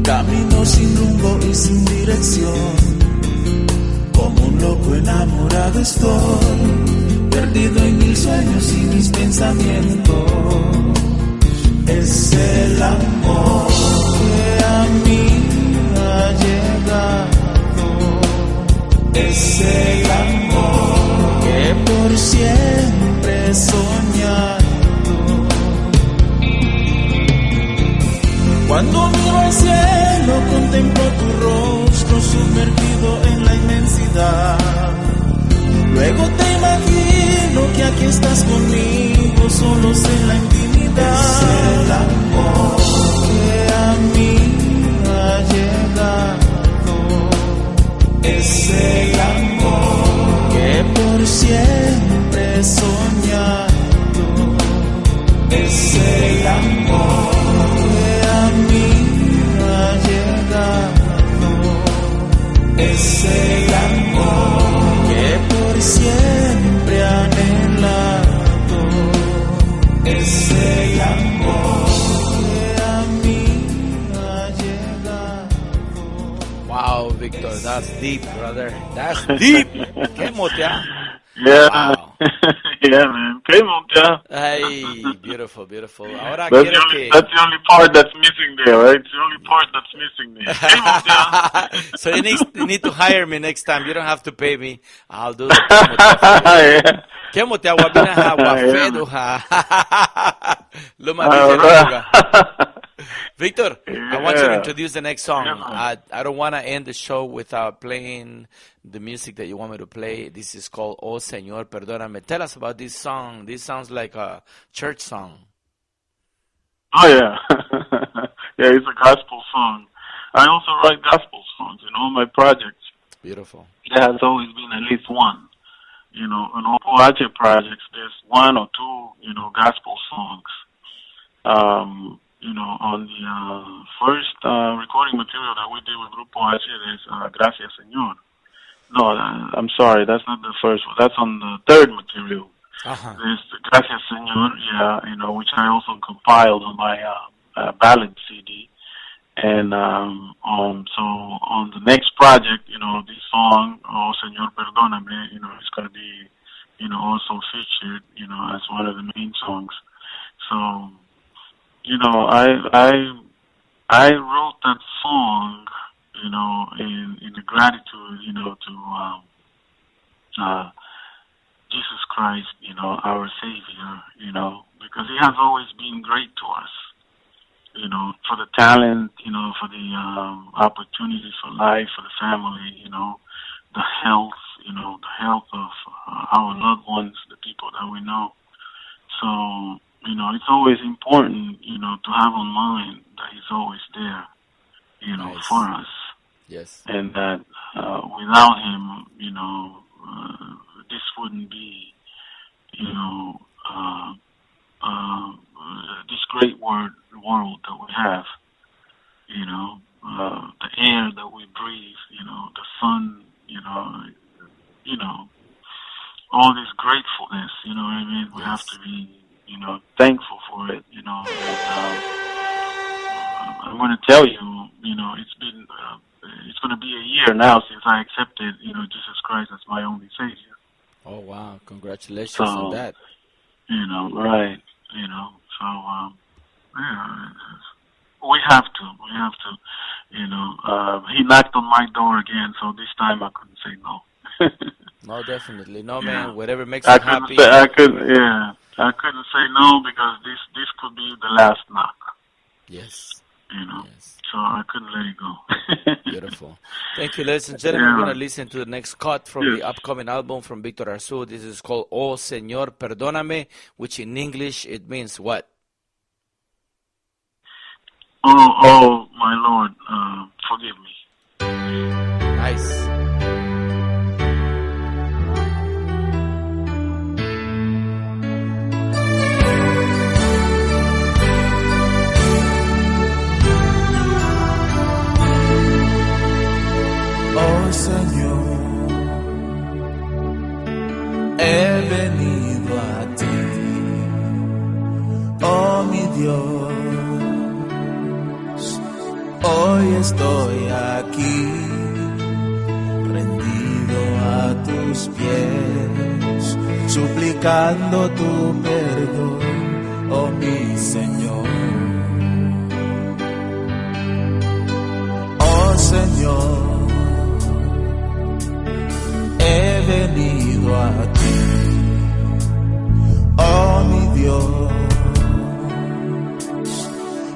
Camino sin rumbo y sin dirección, como un loco enamorado estoy, perdido en mil sueños y mis pensamientos. Es el amor que a mí ha llegado. Es el amor que por siempre he soñado. Cuando miro al cielo contemplo tu rostro sumergido en la inmensidad. Luego te imagino que aquí estás conmigo, solos en la intimidad. Es el amor que a mí ha llegado. Es el amor que por siempre he soñado. Es el amor que a mí ha llegado. Es el amor que por siempre he anhelado. Es el amor que a mí ha llegado. Wow, Victor, that's deep, brother. That's deep. Qué motea. Yeah, Wow. yeah, man. Qué monta. Ay, beautiful, beautiful. Ahora That's quiero que... the only part that's missing there, right? It's the only part that's missing there. Qué monta. So you need to hire me next time. You don't have to pay me. I'll do it. Yeah. Kemo te awabina ha wafedo ha. Luma Alright. Victor, I want you to Yeah. introduce the next song. Yeah. I don't want to end the show without playing the music that you want me to play. This is called Oh Señor, Perdóname. Tell us about this song. This sounds like a church song. Oh yeah, yeah. It's a gospel song. I also write gospel songs in all my projects. Beautiful. There has always been at least one. You know, in all Poache projects, there's one or two, gospel songs. You know, on the first recording material that we did with Grupo H, there's Gracias Señor. No, I'm sorry, that's not the first one. That's on the third material. Uh-huh. There's Gracias Señor, yeah, which I also compiled on my ballad CD. And so on the next project, this song, Oh Señor Perdóname, it's going to be, also featured, as one of the main songs. So, I wrote that song, in the gratitude, to Jesus Christ, our Savior, because He has always been great to us, for the talent, for the opportunities for life, for the family, the health, the health of our loved ones, the people that we know. So, it's always important, to have on mind that He's always there, Nice. for us. Yes. And that without Him, this wouldn't be, this great world that we have, the air that we breathe, the sun, all this gratefulness, what I mean? We have to be, thankful for it. And, I'm going to tell you, it's going to be a year now since I accepted, Jesus Christ as my only Savior. Oh, wow. Congratulations on that. Right. So, we have to. He knocked on my door again, so this time I couldn't say no. No, definitely. No, Yeah. man, whatever makes you happy. I couldn't say no because this could be the last knock. Yes. Yes. So I couldn't let it go. Beautiful. Thank you, ladies and gentlemen. Yeah. We're going to listen to the next cut from the upcoming album from Victor Arzu. This is called Oh Señor Perdóname, which in English it means what? Oh, my Lord, forgive me. Nice. Oh Señor, he venido a ti, oh mi Dios, hoy estoy aquí, rendido a tus pies, suplicando tu perdón, oh mi Señor. Oh Señor, he venido a ti, oh mi Dios,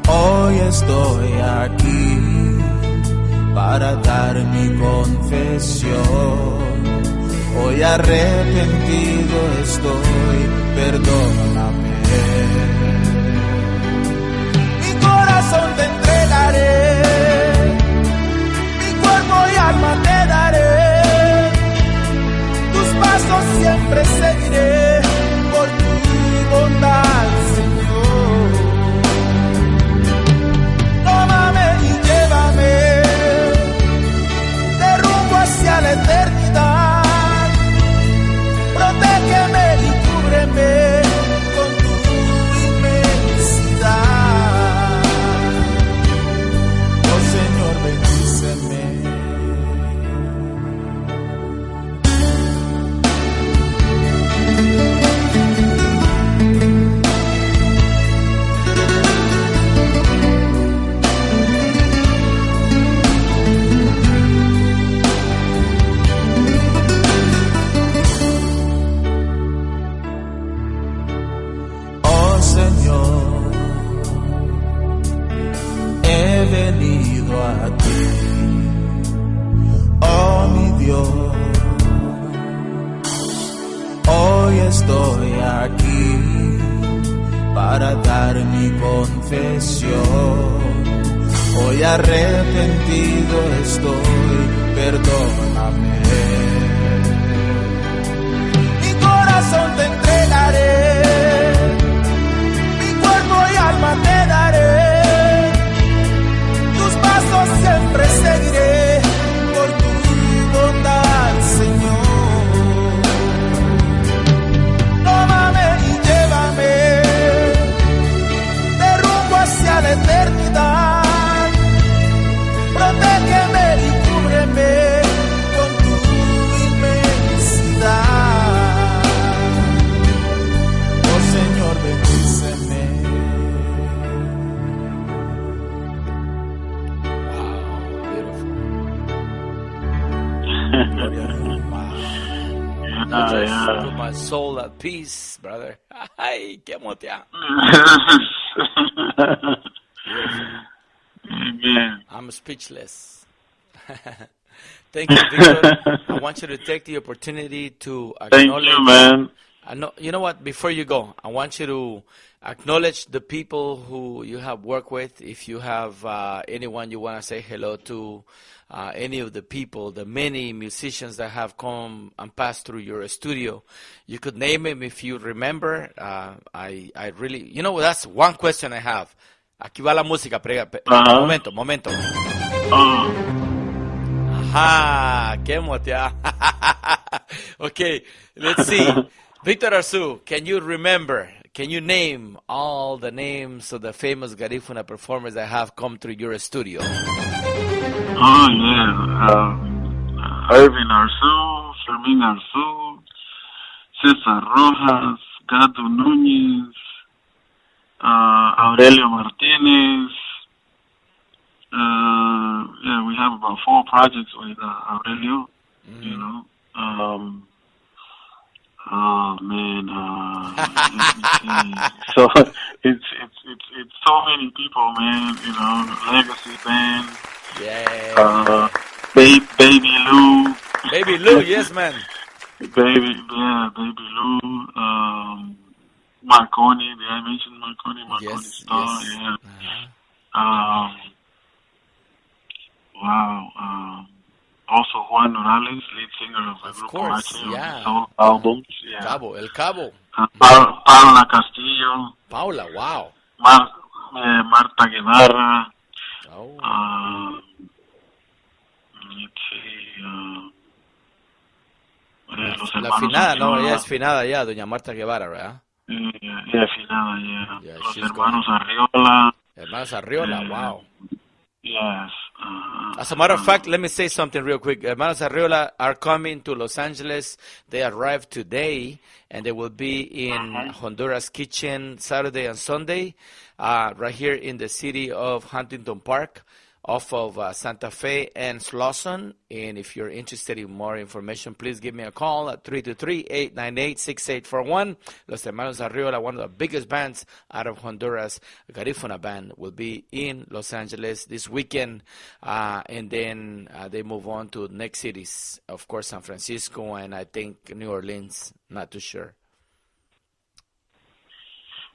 hoy estoy aquí para dar mi confesión, hoy arrepentido estoy, perdóname. Mi corazón te entregaré, mi cuerpo y alma te daré, pasos siempre seguiré por tu bondad, Señor. Tómame y llévame de rumbo hacia la eternidad. Protégeme y cúbreme con tu inmensidad. Oh Señor, bendíceme. Estoy aquí para dar mi confesión, hoy arrepentido estoy, perdóname. Mi corazón te entregaré, mi cuerpo y alma te daré, tus pasos siempre seguiré por tu bondad, Señor. Hacia la eternidad, protégeme y cúbreme con tu inmensidad. Oh Señor, bendíceme. Wow, beautiful. You just put my soul at peace, brother. Ay, qué motea. Amen. I'm speechless. Thank you, Victor. I want you to take the opportunity to acknowledge. Thank you, man. You know what? Before you go, I want you to acknowledge the people who you have worked with. If you have anyone you want to say hello to, any of the people, the many musicians that have come and passed through your studio, you could name them if you remember. I really, that's one question I have. Aquí va la música, momento. Ajá, qué motea. Okay, let's see. Victor Arzu, can you remember? can you name all the names of the famous Garifuna performers that have come through your studio? Oh, yeah. Irvin Arzu, Fermin Arzu, Cesar Rojas, Gato Núñez, Aurelio Martinez. Yeah, we have about 4 projects with Aurelio. You know. Oh man, let me see. So it's so many people, man. You know, Legacy Band. Yeah. Baby Lou. Baby Lou, yes, man. Baby Lou. Marconi. Did I mention Marconi? Marconi Star. Yes. Yeah. Wow. Also Juan Morales, lead singer of the Grupo H, yeah. Soul albums. Yeah. El Cabo. Paula Castillo. Paula, wow. Marta Guevara. Oh. Let's see. La finada, no, ella es finada ya, doña Marta Guevara, ¿verdad? Yeah, finada, yeah. Yeah, Los hermanos Arriola. Hermanos Arriola, wow. Yes. As a matter of fact, let me say something real quick. Hermanos Arriola are coming to Los Angeles. They arrived today, and they will be in Honduras Kitchen Saturday and Sunday, right here in the city of Huntington Park, off of Santa Fe and Slauson. And if you're interested in more information, please give me a call at 323-898-6841. Los Hermanos Arriola, one of the biggest bands out of Honduras, Garifuna band, will be in Los Angeles this weekend. And then they move on to next cities, of course, San Francisco and I think New Orleans, not too sure.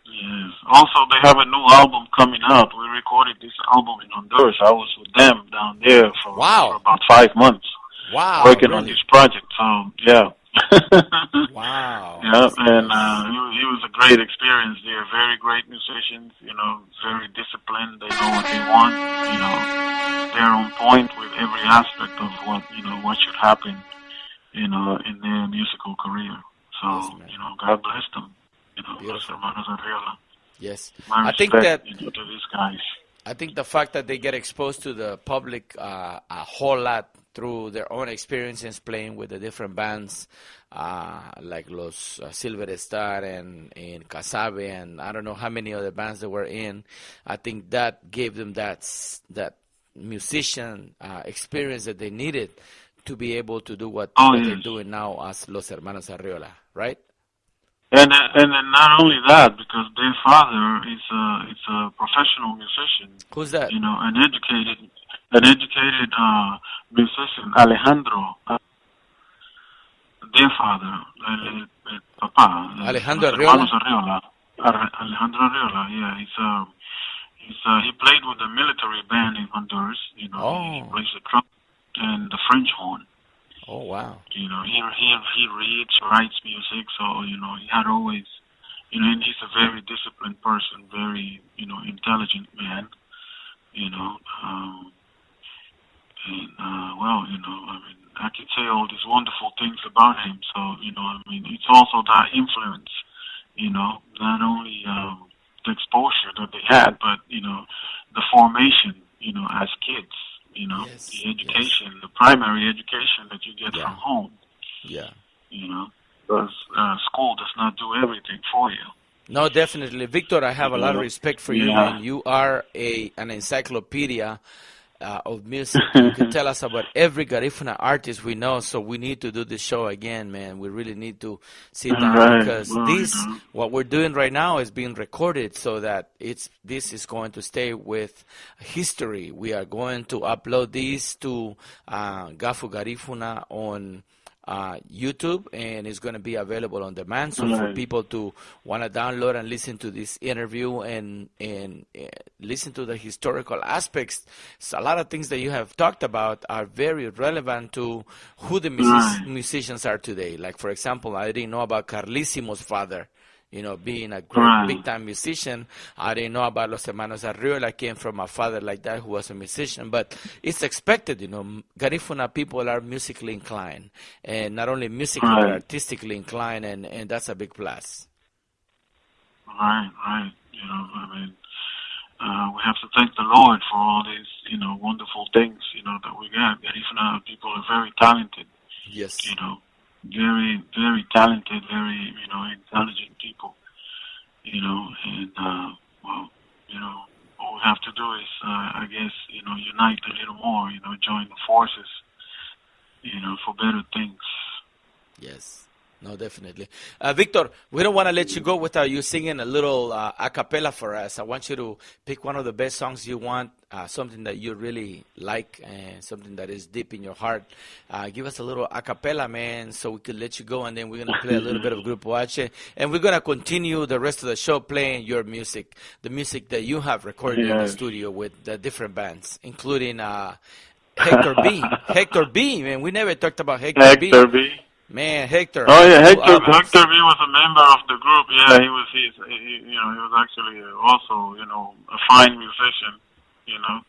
Yes. Also, they have a new album coming out. We recorded this album in Honduras. I was with them down there for about 5 months. Wow. Working on this project. So, yeah. Wow. Yeah, and it was a great experience. They're very great musicians, you know, very disciplined. They know what they want, you know. They're on point with every aspect of what should happen, you know, in their musical career. So, you know, God bless them. You know, Los Hermanos Arriola. Yes. My I think respect, that, to these guys. I think the fact that they get exposed to the public a whole lot through their own experiences playing with the different bands, like Los Silver Star and Casabe and I don't know how many other bands they were in. I think that gave them that musician experience that they needed to be able to do what they're doing now as Los Hermanos Arriola, right? And then not only that, because their father is a professional musician. Who's that? You know, an educated musician, Alejandro. Their father, Papa. Alejandro Arriola. Alejandro Arriola. Yeah, he played with the military band in Honduras. You know, he plays the trumpet and the French horn. Oh, wow. You know, he reads, writes music, so, you know, he had always, you know, and he's a very disciplined person, very, you know, intelligent man, you know, well, you know, I mean, I could say all these wonderful things about him, so, you know, I mean, it's also that influence, you know, not only the exposure that they had, but, you know, the formation, you know, as kids. You know, the education, the primary education that you get from home. Yeah. You know, because school does not do everything for you. No, definitely. Victor, I have a lot of respect for you, and you are an encyclopedia of music. You can tell us about every Garifuna artist we know, so we need to do this show again, man. We really need to sit down because what we're doing right now is being recorded so that this is going to stay with history. We are going to upload these to Gafu Garifuna on YouTube, and it's going to be available on demand. So for people to want to download and listen to this interview and listen to the historical aspects, so a lot of things that you have talked about are very relevant to who the musicians are today. Like, for example, I didn't know about Carlísimo's father. You know, being a great big-time musician. I didn't know about Los Hermanos Arriola. Came from a father like that who was a musician. But it's expected, you know. Garifuna people are musically inclined. And not only musically, but artistically inclined. And that's a big plus. Right. You know, I mean, we have to thank the Lord for all these, you know, wonderful things, you know, that we got. That even people are very talented, Yes. you know, very, very talented, very, you know, intelligent people, you know, and, well, you know, what we have to do is, I guess, you know, unite a little more, you know, join the forces, you know, for better things. Yes. No, definitely. Victor, we don't want to let you go without you singing a little a cappella for us. I want you to pick one of the best songs you want, something that you really like, and something that is deep in your heart. Give us a little a cappella, man, so we could let you go, and then we're going to play a little bit of Grupo H, and we're going to continue the rest of the show playing your music, the music that you have recorded in the studio with the different bands, including Hector B. Hector B, man, we never talked about Hector B. Man, Hector. Oh yeah, Hector B was a member of the group. Yeah, he was actually also, you know, a fine musician. You know,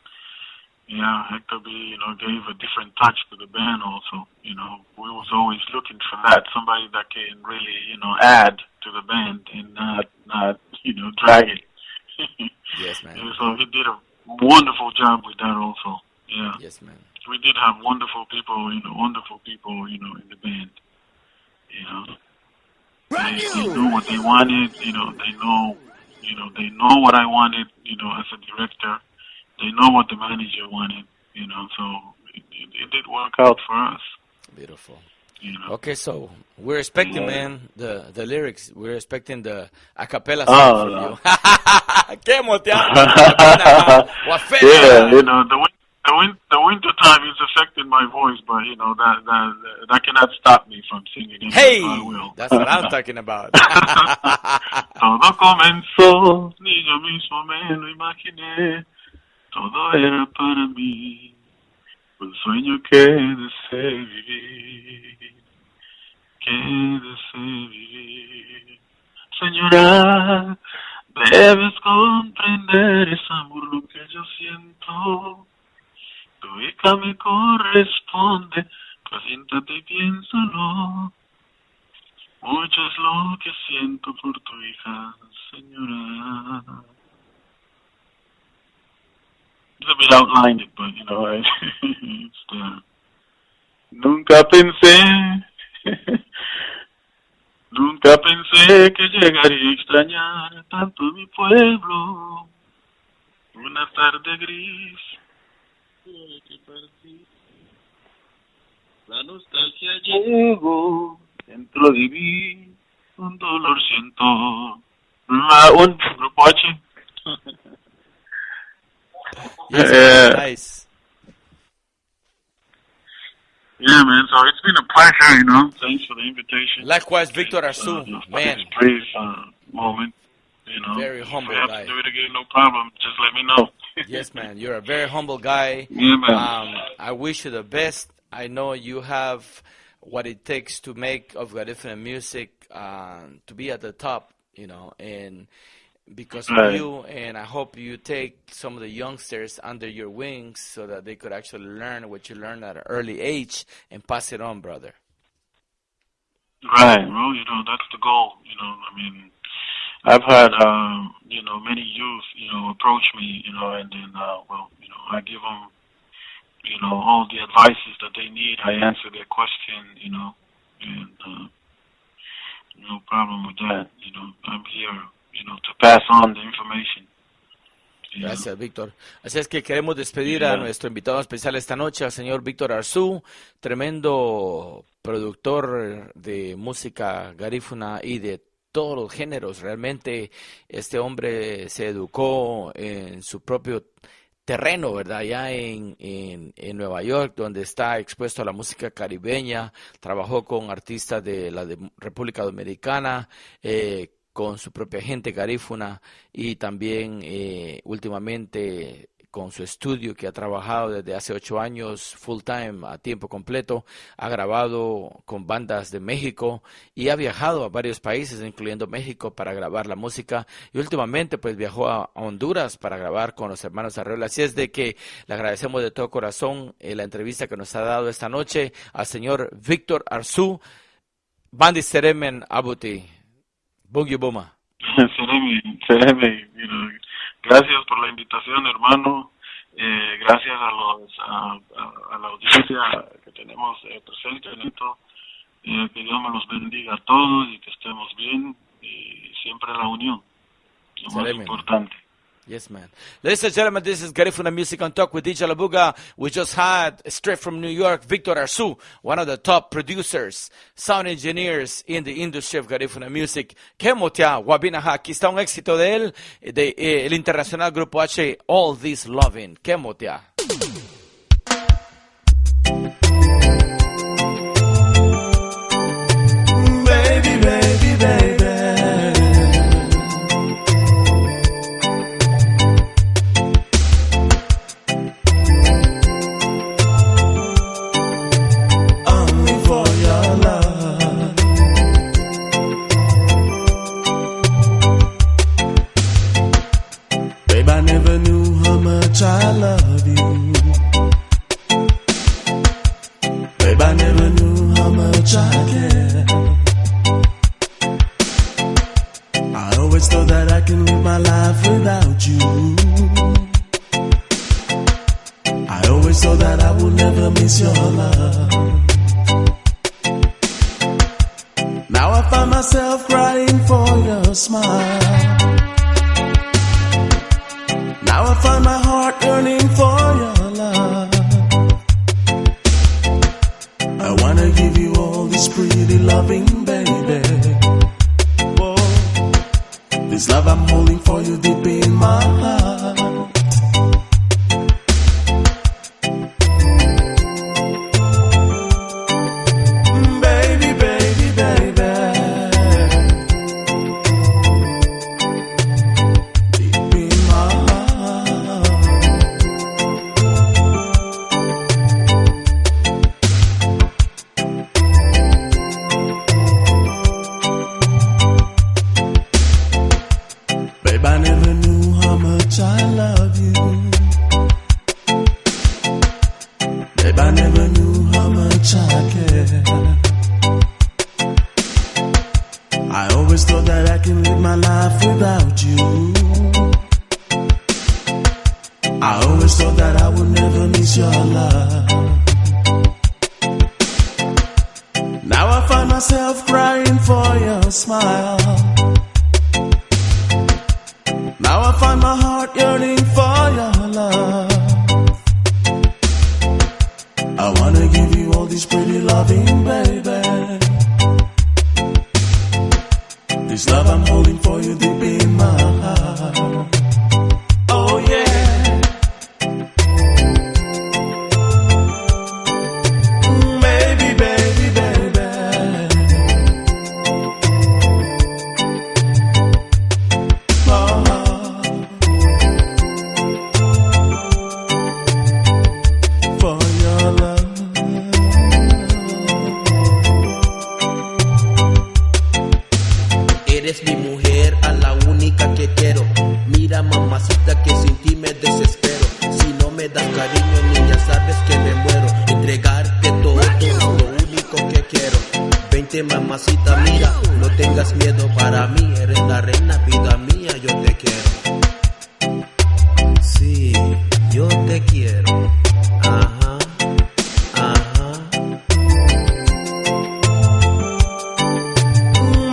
yeah, Hector B, you know, gave a different touch to the band. Also, you know, we was always looking for that, somebody that can really, you know, add to the band and not you know, drag it. Yes, man. So he did a wonderful job with that also. Yeah. Yes, man. We did have wonderful people, you know, in the band. You know, they know what they wanted. You know, they know what I wanted. You know, as a director, they know what the manager wanted. You know, so it did work out for us. Beautiful. You know. Okay, so we're expecting, man, the lyrics. We're expecting the a cappella song from you. ¿Qué moteado? Yeah, you know, the winter time is affecting my voice, but you know that cannot stop me from singing. Hey, I will. That's what I'm talking about. Todo comenzó, ni yo mismo me lo imaginé. Todo era para mí, un sueño que deseé vivir, Señora, debes comprender ese amor lo que yo siento. Tu hija me corresponde, pues siéntate y piénsalo. Mucho es lo que siento por tu hija, señora. It's a bit outlined, but you know, it's there. Nunca pensé que llegaría a extrañar tanto a mi pueblo. Una tarde gris. Que partí. La nostalgia llegó dentro de mí, un dolor siento. Un Grupo H. Yes, nice. Yeah, man. So it's been a pleasure, you know. Thanks for the invitation. Likewise, Victor Arzu, man. This brief moment, you know. Very humble if we have guy. to do it again, no problem. Just let me know. Yes, man. You're a very humble guy. Yeah, man. I wish you the best. I know you have what it takes to make of different music to be at the top, you know, and because of you, and I hope you take some of the youngsters under your wings so that they could actually learn what you learned at an early age and pass it on, brother. Right, well, you know, that's the goal, you know. I mean, I've had, you know, many youth, you know, approach me, you know, and then, well, you know, I give them, you know, all the advices that they need. I answer their question, you know, and no problem with that, you know. I'm here, you know, to pass on the information. Gracias, Víctor. Así es que queremos despedir a nuestro invitado especial esta noche, al señor Víctor Arzu, tremendo productor de música garífuna y de todos los géneros. Realmente este hombre se educó en su propio terreno, ¿verdad? Allá en Nueva York, donde está expuesto a la música caribeña. Trabajó con artistas de la República Dominicana, con su propia gente garífuna y también últimamente con su estudio que ha trabajado desde hace 8 años full time, a tiempo completo. Ha grabado con bandas de México y ha viajado a varios países, incluyendo México, para grabar la música, y últimamente pues viajó a Honduras para grabar con los hermanos Arreola. Así es de que le agradecemos de todo corazón la entrevista que nos ha dado esta noche al señor Víctor Arzu. Bandi Seremen Abuti. Boogie Boomer. Seremi, gracias por la invitación, hermano. Gracias a la audiencia que tenemos presente en esto. Que Dios me los bendiga a todos y que estemos bien y siempre la unión, lo más importante. Yes, man. Ladies and gentlemen, this is Garifuna Music on Talk with DJ Labuga. We just had, straight from New York, Victor Arzu, one of the top producers, sound engineers in the industry of Garifuna Music. Kemotia, Wabinaha, aquí está un éxito de él, el internacional Grupo H, All This Loving. Kemotia. Baby, baby, baby. I love you. Babe, I never knew how much I care. I always thought that I can live my life without you. I always thought that I would never miss your love. Now I find myself crying for your smile. Now I find my heart yearning for your love. I wanna give you all this pretty loving, baby. Whoa. This love I'm holding for you deep in my heart. Baby, baby, baby. Deep in my heart. Babe, I never knew how much I love you. Babe, I never knew how much I care. I always thought that I can live my life without you. I always thought that I would never miss your love. Now I find myself crying for your smile. Now I find my heart yearning for your love. I wanna give you all this pretty loving, baby. This love I'm holding for you deep in my heart. Oh yeah. Baby, baby, baby. Oh. For your love. Eres mi mujer, a la única que quiero. Mira, mamacita, que sin ti me desespero. Si no me das cariño, niña, sabes que me muero. Entregarte todo es lo único que quiero. Vente, mamacita, mira, no tengas miedo. Para mí eres la reina, vida mía, yo te quiero. Sí, yo te quiero. Ajá, ajá.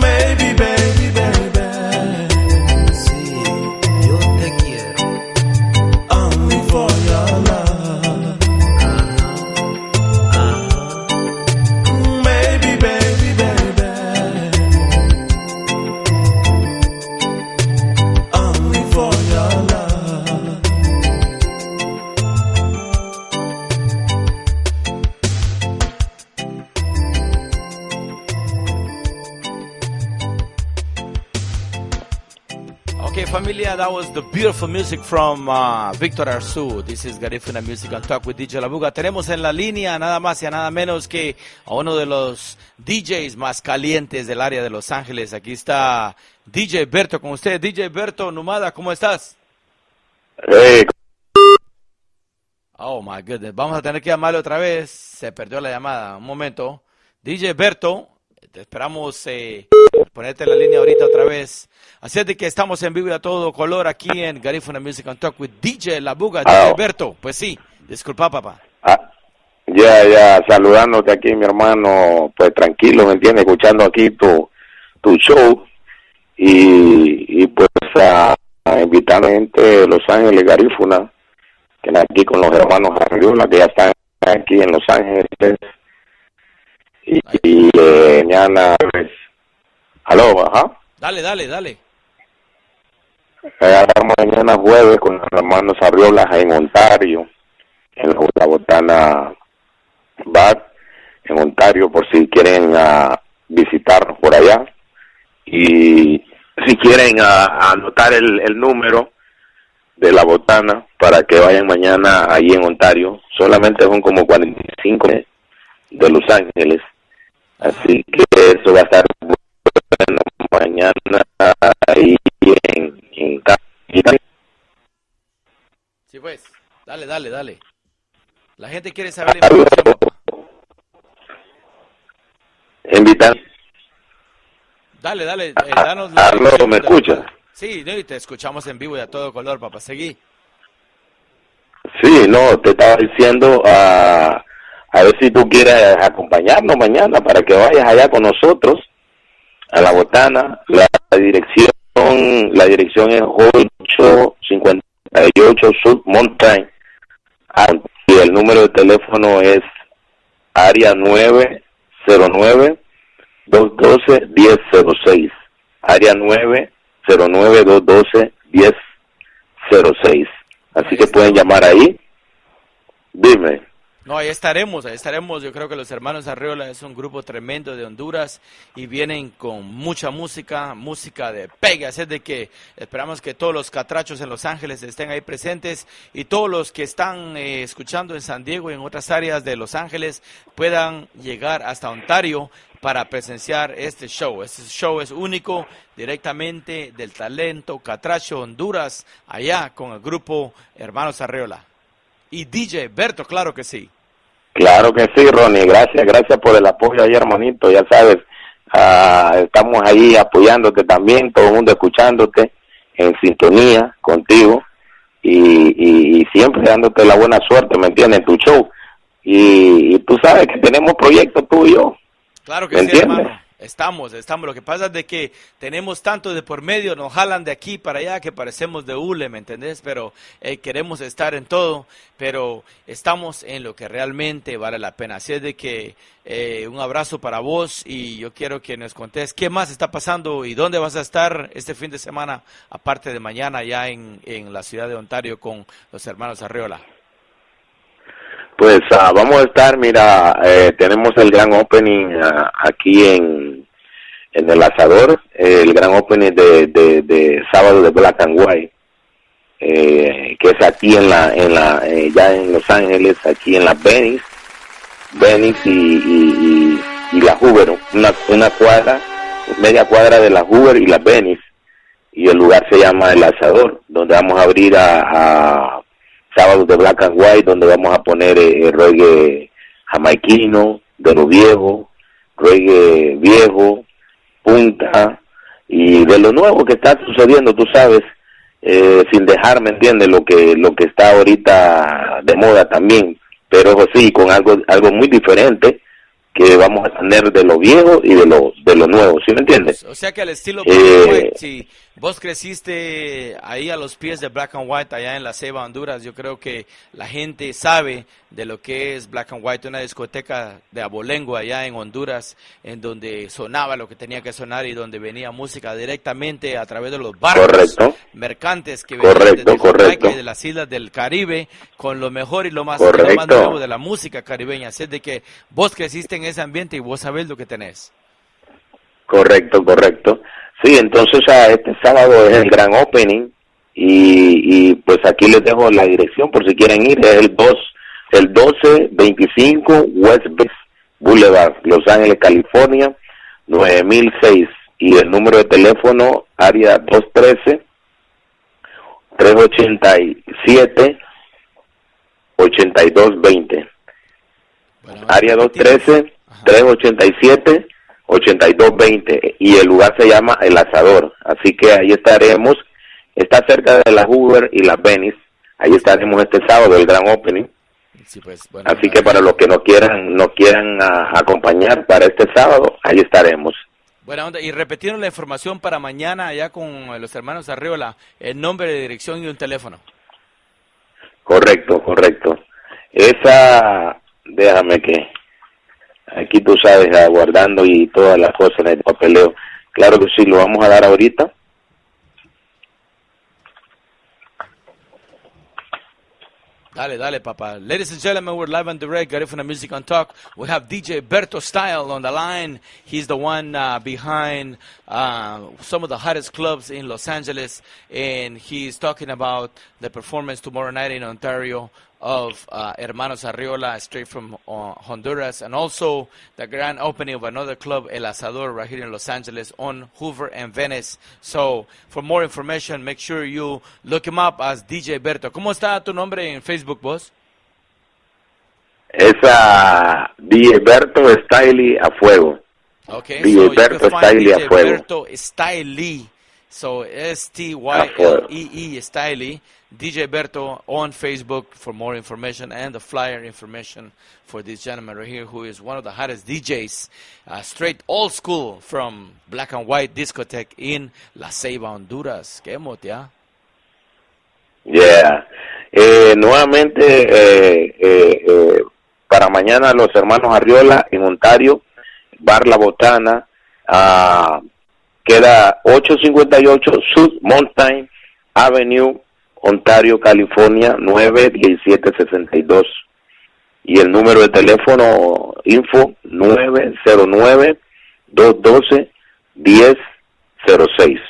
Baby, baby, baby. Sí, yo te quiero. Only for your love. Ajá, ajá. Baby, baby, baby. Only for your love. Okay, familia, that was the beautiful music from Victor Arzu. This is Garifuna Music on Talk with DJ Labuga. Tenemos en la línea nada más y nada menos que a uno de los DJs más calientes del área de Los Ángeles. Aquí está DJ Berto con usted. DJ Berto Numada, ¿cómo estás? Hey, Oh my goodness, vamos a tener que llamarle otra vez. Se perdió la llamada. Un momento. DJ Berto, te esperamos ponerte en la línea ahorita otra vez. Así es de que estamos en vivo y a todo color aquí en Garifuna Music and Talk with DJ La Buga, DJ Berto. Pues sí, disculpa, papá. Ya, saludándote aquí, mi hermano, pues tranquilo, ¿me entiendes? Escuchando aquí tu show y pues a invitar a gente de Los Ángeles, Garífuna, que están aquí con los hermanos Arriola, que ya están aquí en Los Ángeles. Y mañana, pues, aló, ajá. Dale. Mañana jueves con los hermanos Arriola en Ontario, en la Botana Bar en Ontario, por si quieren visitarnos por allá. Y si quieren anotar el número de la Botana para que vayan mañana ahí en Ontario, solamente son como 45 de Los Ángeles, así que eso va a estar bueno mañana ahí en Sí, pues, dale. La gente quiere saber la información. Invitar. Dale, danos la Arlo, ¿me escuchas? Sí, te escuchamos en vivo y a todo color, papá. Seguí. Sí, no, te estaba diciendo a ver si tú quieres acompañarnos mañana para que vayas allá con nosotros a la Botana. La dirección es 858 South Mountain y el número de teléfono es área 909-212-1006, área 909-212-1006. Así que pueden llamar ahí. Dime. No, ahí estaremos. Yo creo que los hermanos Arriola es un grupo tremendo de Honduras y vienen con mucha música de pegue. Así es de que esperamos que todos los catrachos en Los Ángeles estén ahí presentes y todos los que están escuchando en San Diego y en otras áreas de Los Ángeles puedan llegar hasta Ontario para presenciar este show. Este show es único, directamente del talento catracho Honduras, allá con el grupo Hermanos Arriola. Y DJ Berto, claro que sí. Claro que sí, Ronnie, gracias por el apoyo ahí, hermanito, ya sabes, estamos ahí apoyándote también, todo el mundo escuchándote, en sintonía contigo, y siempre dándote la buena suerte, ¿me entiendes?, en tu show, y tú sabes que tenemos proyectos tú y yo. Claro que sí, hermano. Estamos. Lo que pasa es de que tenemos tanto de por medio, nos jalan de aquí para allá que parecemos de hule, ¿me entendés? Pero queremos estar en todo, pero estamos en lo que realmente vale la pena. Así es de que un abrazo para vos y yo quiero que nos contés qué más está pasando y dónde vas a estar este fin de semana, aparte de mañana ya en la ciudad de Ontario con los hermanos Arriola. Pues vamos a estar, mira, tenemos el gran opening aquí en El Asador, el gran opening de sábado de Black and White, que es aquí ya en Los Ángeles, aquí en la Venice y la Hoover, una cuadra, media cuadra de la Hoover y la Venice, y el lugar se llama El Asador, donde vamos a abrir a sábados de Black and White, donde vamos a poner reggae jamaiquino, de lo viejo, reggae viejo, punta, y de lo nuevo que está sucediendo, tú sabes, sin dejar, ¿me entiendes?, lo que está ahorita de moda también, pero sí, con algo muy diferente, que vamos a tener de lo viejo y de lo nuevo, ¿sí me entiendes? O sea que al estilo Black and White, si vos creciste ahí a los pies de Black and White allá en La Ceiba, Honduras, yo creo que la gente sabe de lo que es Black and White, una discoteca de abolengo allá en Honduras, en donde sonaba lo que tenía que sonar y donde venía música directamente a través de los barcos mercantes que venían desde Jamaica y de las islas del Caribe, con lo mejor y lo más nuevo de la música caribeña. Así es de que vos creciste en ese ambiente y vos sabés lo que tenés. Correcto. Sí, entonces este sábado es el gran opening y pues aquí les dejo la dirección por si quieren ir, es el 1225 West Beach Boulevard, Los Ángeles, California, 9006, y el número de teléfono área 213-387-8220, área 213-387-8220. 8220 y el lugar se llama El Asador, así que ahí estaremos. Está cerca de la Hoover y la Venice. Ahí estaremos este sábado, el gran opening. Sí, pues, bueno, así que para los que no quieran acompañar para este sábado, ahí estaremos. Buena onda. Y repitiendo la información para mañana allá con los hermanos Arriola, el nombre, de dirección y un teléfono. Correcto. Esa, déjame que aquí tú sabes, aguardando y todas las cosas en el papeleo. Claro que sí, lo vamos a dar ahorita. Dale, Papa. Ladies and gentlemen, we're live and direct. Garifuna Music on Talk. We have DJ Berto Style on the line. He's the one behind some of the hottest clubs in Los Angeles, and he's talking about the performance tomorrow night in Ontario of Hermanos Arriola, straight from Honduras, and also the grand opening of another club, El Asador, right here in Los Angeles on Hoover and Venice. So, for more information, make sure you look him up as DJ Berto. ¿Cómo está tu nombre en Facebook, boss? Es DJ Berto Style a fuego. Okay, DJ so Berto you can find Style a DJ fuego. Berto Style. So S-T-Y-L-E-E Style. DJ Berto on Facebook for more information and the flyer information for this gentleman right here, who is one of the hottest DJs, straight old school from Black and White Discotheque in La Ceiba, Honduras. Qué motea. Yeah. Nuevamente, para mañana los hermanos Arriola en Ontario, Bar La Botana, queda 858 South Mountain Avenue, Ontario, California, 91762. Y el número de teléfono info 909-212-1006.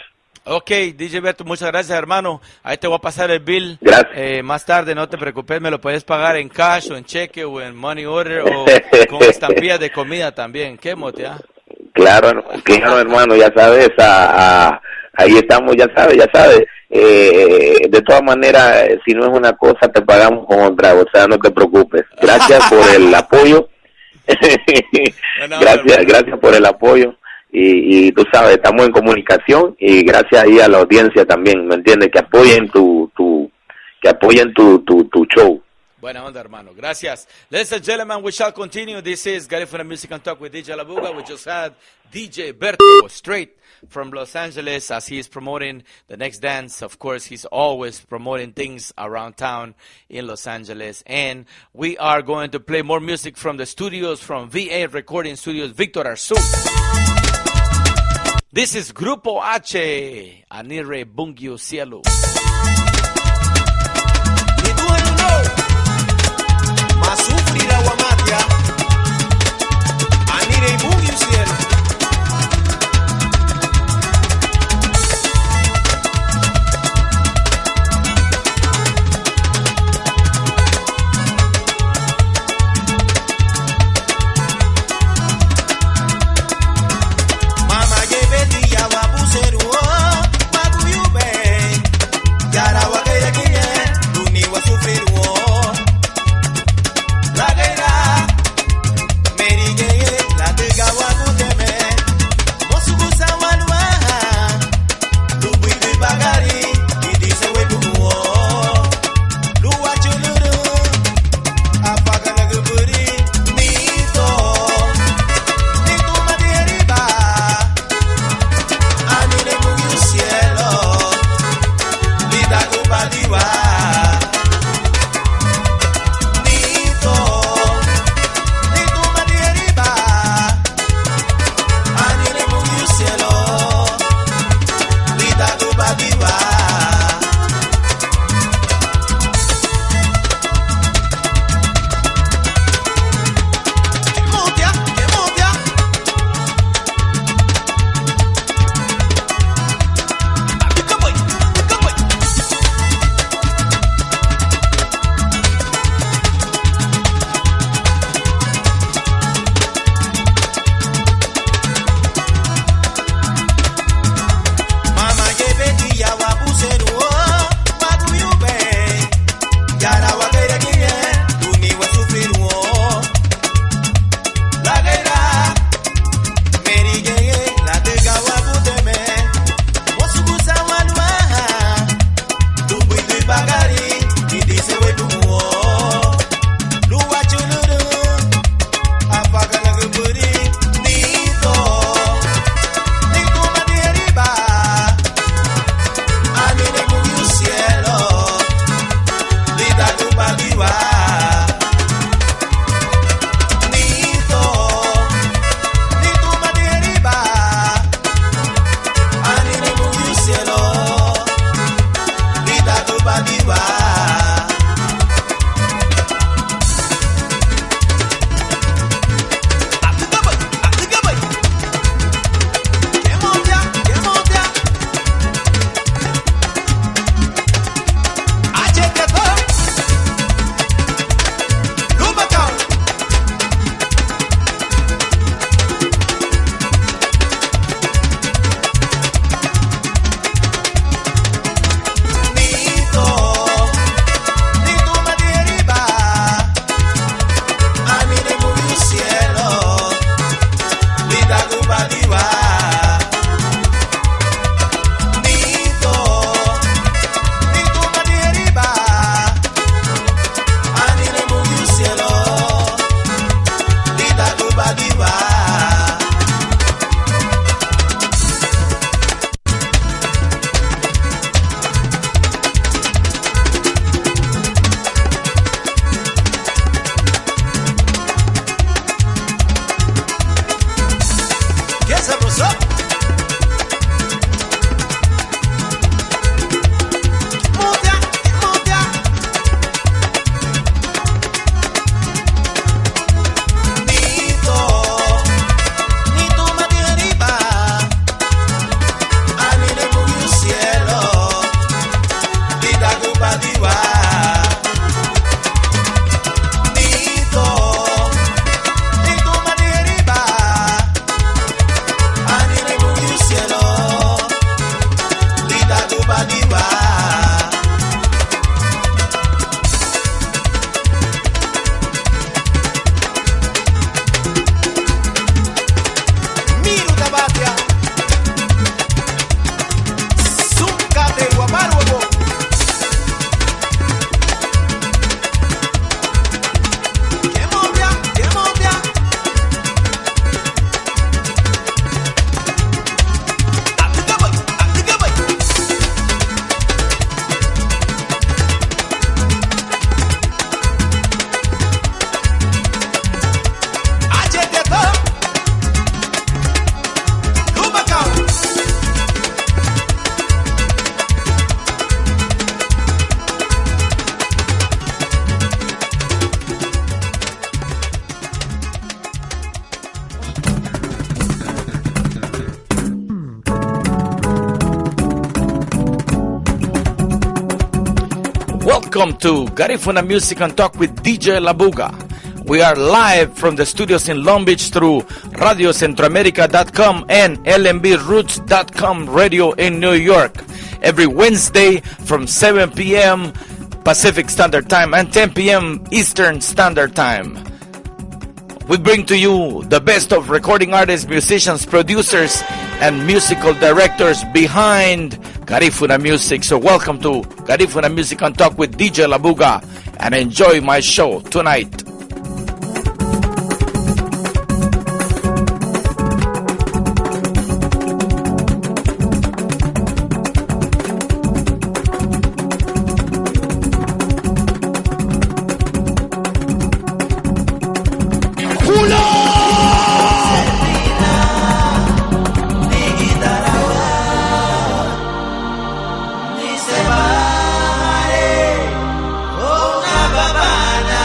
Ok, DJ Berto, muchas gracias, hermano. Ahí te voy a pasar el bill. Gracias. Más tarde, no te preocupes, me lo puedes pagar en cash o en cheque o en money order o con estampillas de comida también. ¿Qué motea? Claro, hermano, ya sabes, ahí estamos, ya sabes. De todas maneras, si no es una cosa, te pagamos con otra, o sea, no te preocupes. Gracias por el apoyo. Gracias por el apoyo. Y tú sabes, estamos en comunicación y gracias ahí a la audiencia también, ¿me entiendes? Que apoyen tu show. Buena onda, hermano. Gracias. Ladies and gentlemen, we shall continue. This is Garifuna Music and Talk with DJ Labuga. We just had DJ Berto straight from Los Angeles as he is promoting the next dance. Of course, he's always promoting things around town in Los Angeles. And we are going to play more music from the studios, from VA Recording Studios, Victor Arzu. This is Grupo H, Anire Bungio Cielo. Masufrira Wamatia, Anire Bungio Cielo. Welcome to Garifuna Music and Talk with DJ Labuga. We are live from the studios in Long Beach through RadioCentroamerica.com and LMBRoots.com radio in New York. Every Wednesday from 7 p.m. Pacific Standard Time and 10 p.m. Eastern Standard Time. We bring to you the best of recording artists, musicians, producers, and musical directors behind Garifuna Music. So welcome to Garifuna Music and Talk with DJ Labuga, and enjoy my show tonight. Se va, una babana.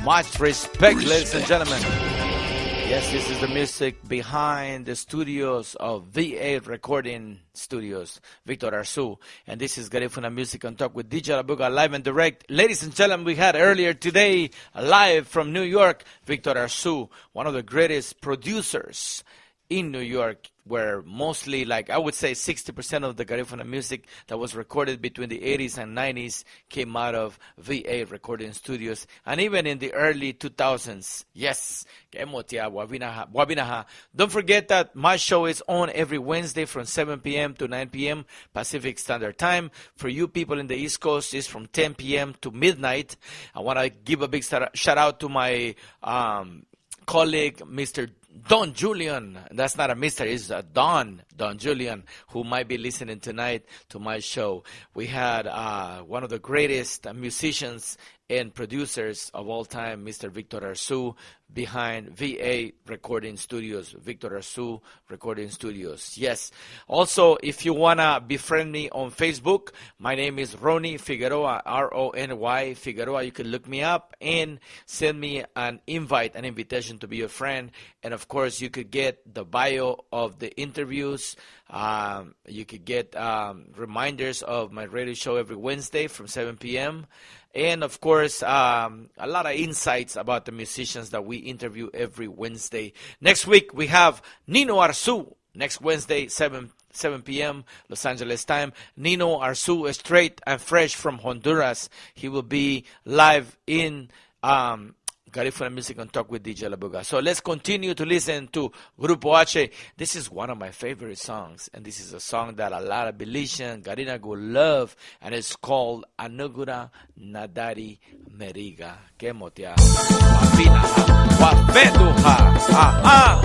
Much respect, ladies and gentlemen. Yes, this is the music behind the studios of VA Recording Studios, Victor Arzu. And this is Garifuna Music on Talk with DJ Labuga, live and direct. Ladies and gentlemen, we had earlier today, live from New York, Victor Arzu, one of the greatest producers in New York, where mostly, like I would say 60% of the Garifuna music that was recorded between the 80s and 90s came out of VA Recording Studios. And even in the early 2000s, yes, don't forget that my show is on every Wednesday from 7 p.m. to 9 p.m. Pacific Standard Time. For you people in the East Coast, it's from 10 p.m. to midnight. I want to give a big shout out to my colleague, Mr. Don Julian. That's not a Mr. It's a Don Julian, who might be listening tonight to my show. We had one of the greatest musicians and producers of all time, Mr. Victor Arzu, behind VA Recording Studios, Victor Arzu Recording Studios. Yes. Also, if you want to befriend me on Facebook, my name is Ronnie Figueroa, R-O-N-Y Figueroa. You can look me up and send me an invitation to be a friend. And of course, you could get the bio of the interviews. You could get reminders of my radio show every Wednesday from 7 p.m. And, of course, a lot of insights about the musicians that we interview every Wednesday. Next week, we have Nino Arzu. Next Wednesday, 7 p.m. Los Angeles time. Nino Arzu, straight and fresh from Honduras. He will be live in Garifuna Music on Talk with DJ Labuga. So let's continue to listen to Grupo H. This is one of my favorite songs, and this is a song that a lot of Belizean Garinagu love, and it's called Anugura Nadari Meriga. Kemotia. Wapinaha. Wafeduha. Aha.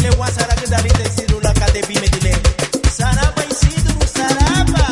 Ile wasara que dalite siru la kate bime dile. Sarapa Isidro Sarapa.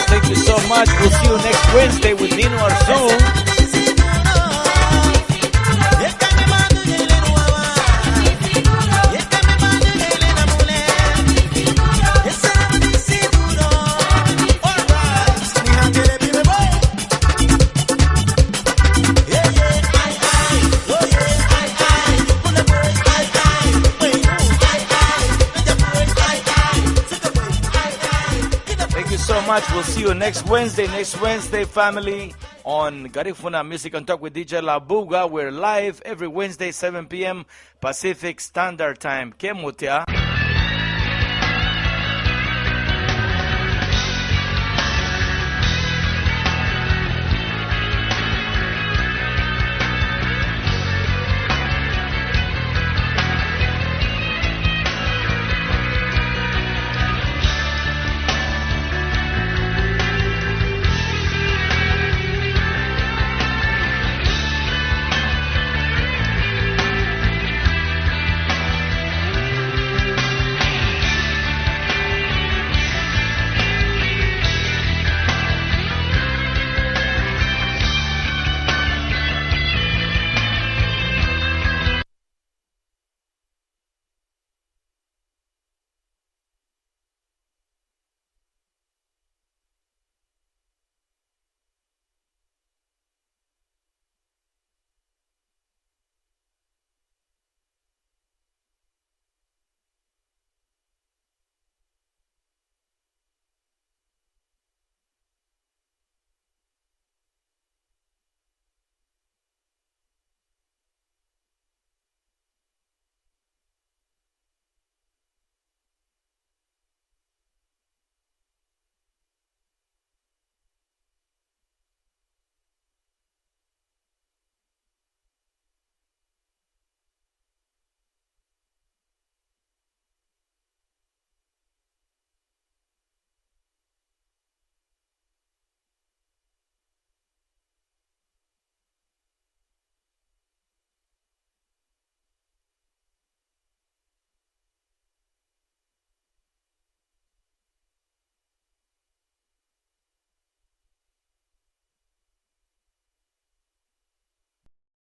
Thank you so much. We'll see you next Wednesday with Nino Arzu. Thank you so much. We'll see you next Wednesday. Next Wednesday, family, on Garifuna Music and Talk with DJ La Buga. We're live every Wednesday, 7 p.m. Pacific Standard Time. Kemutia.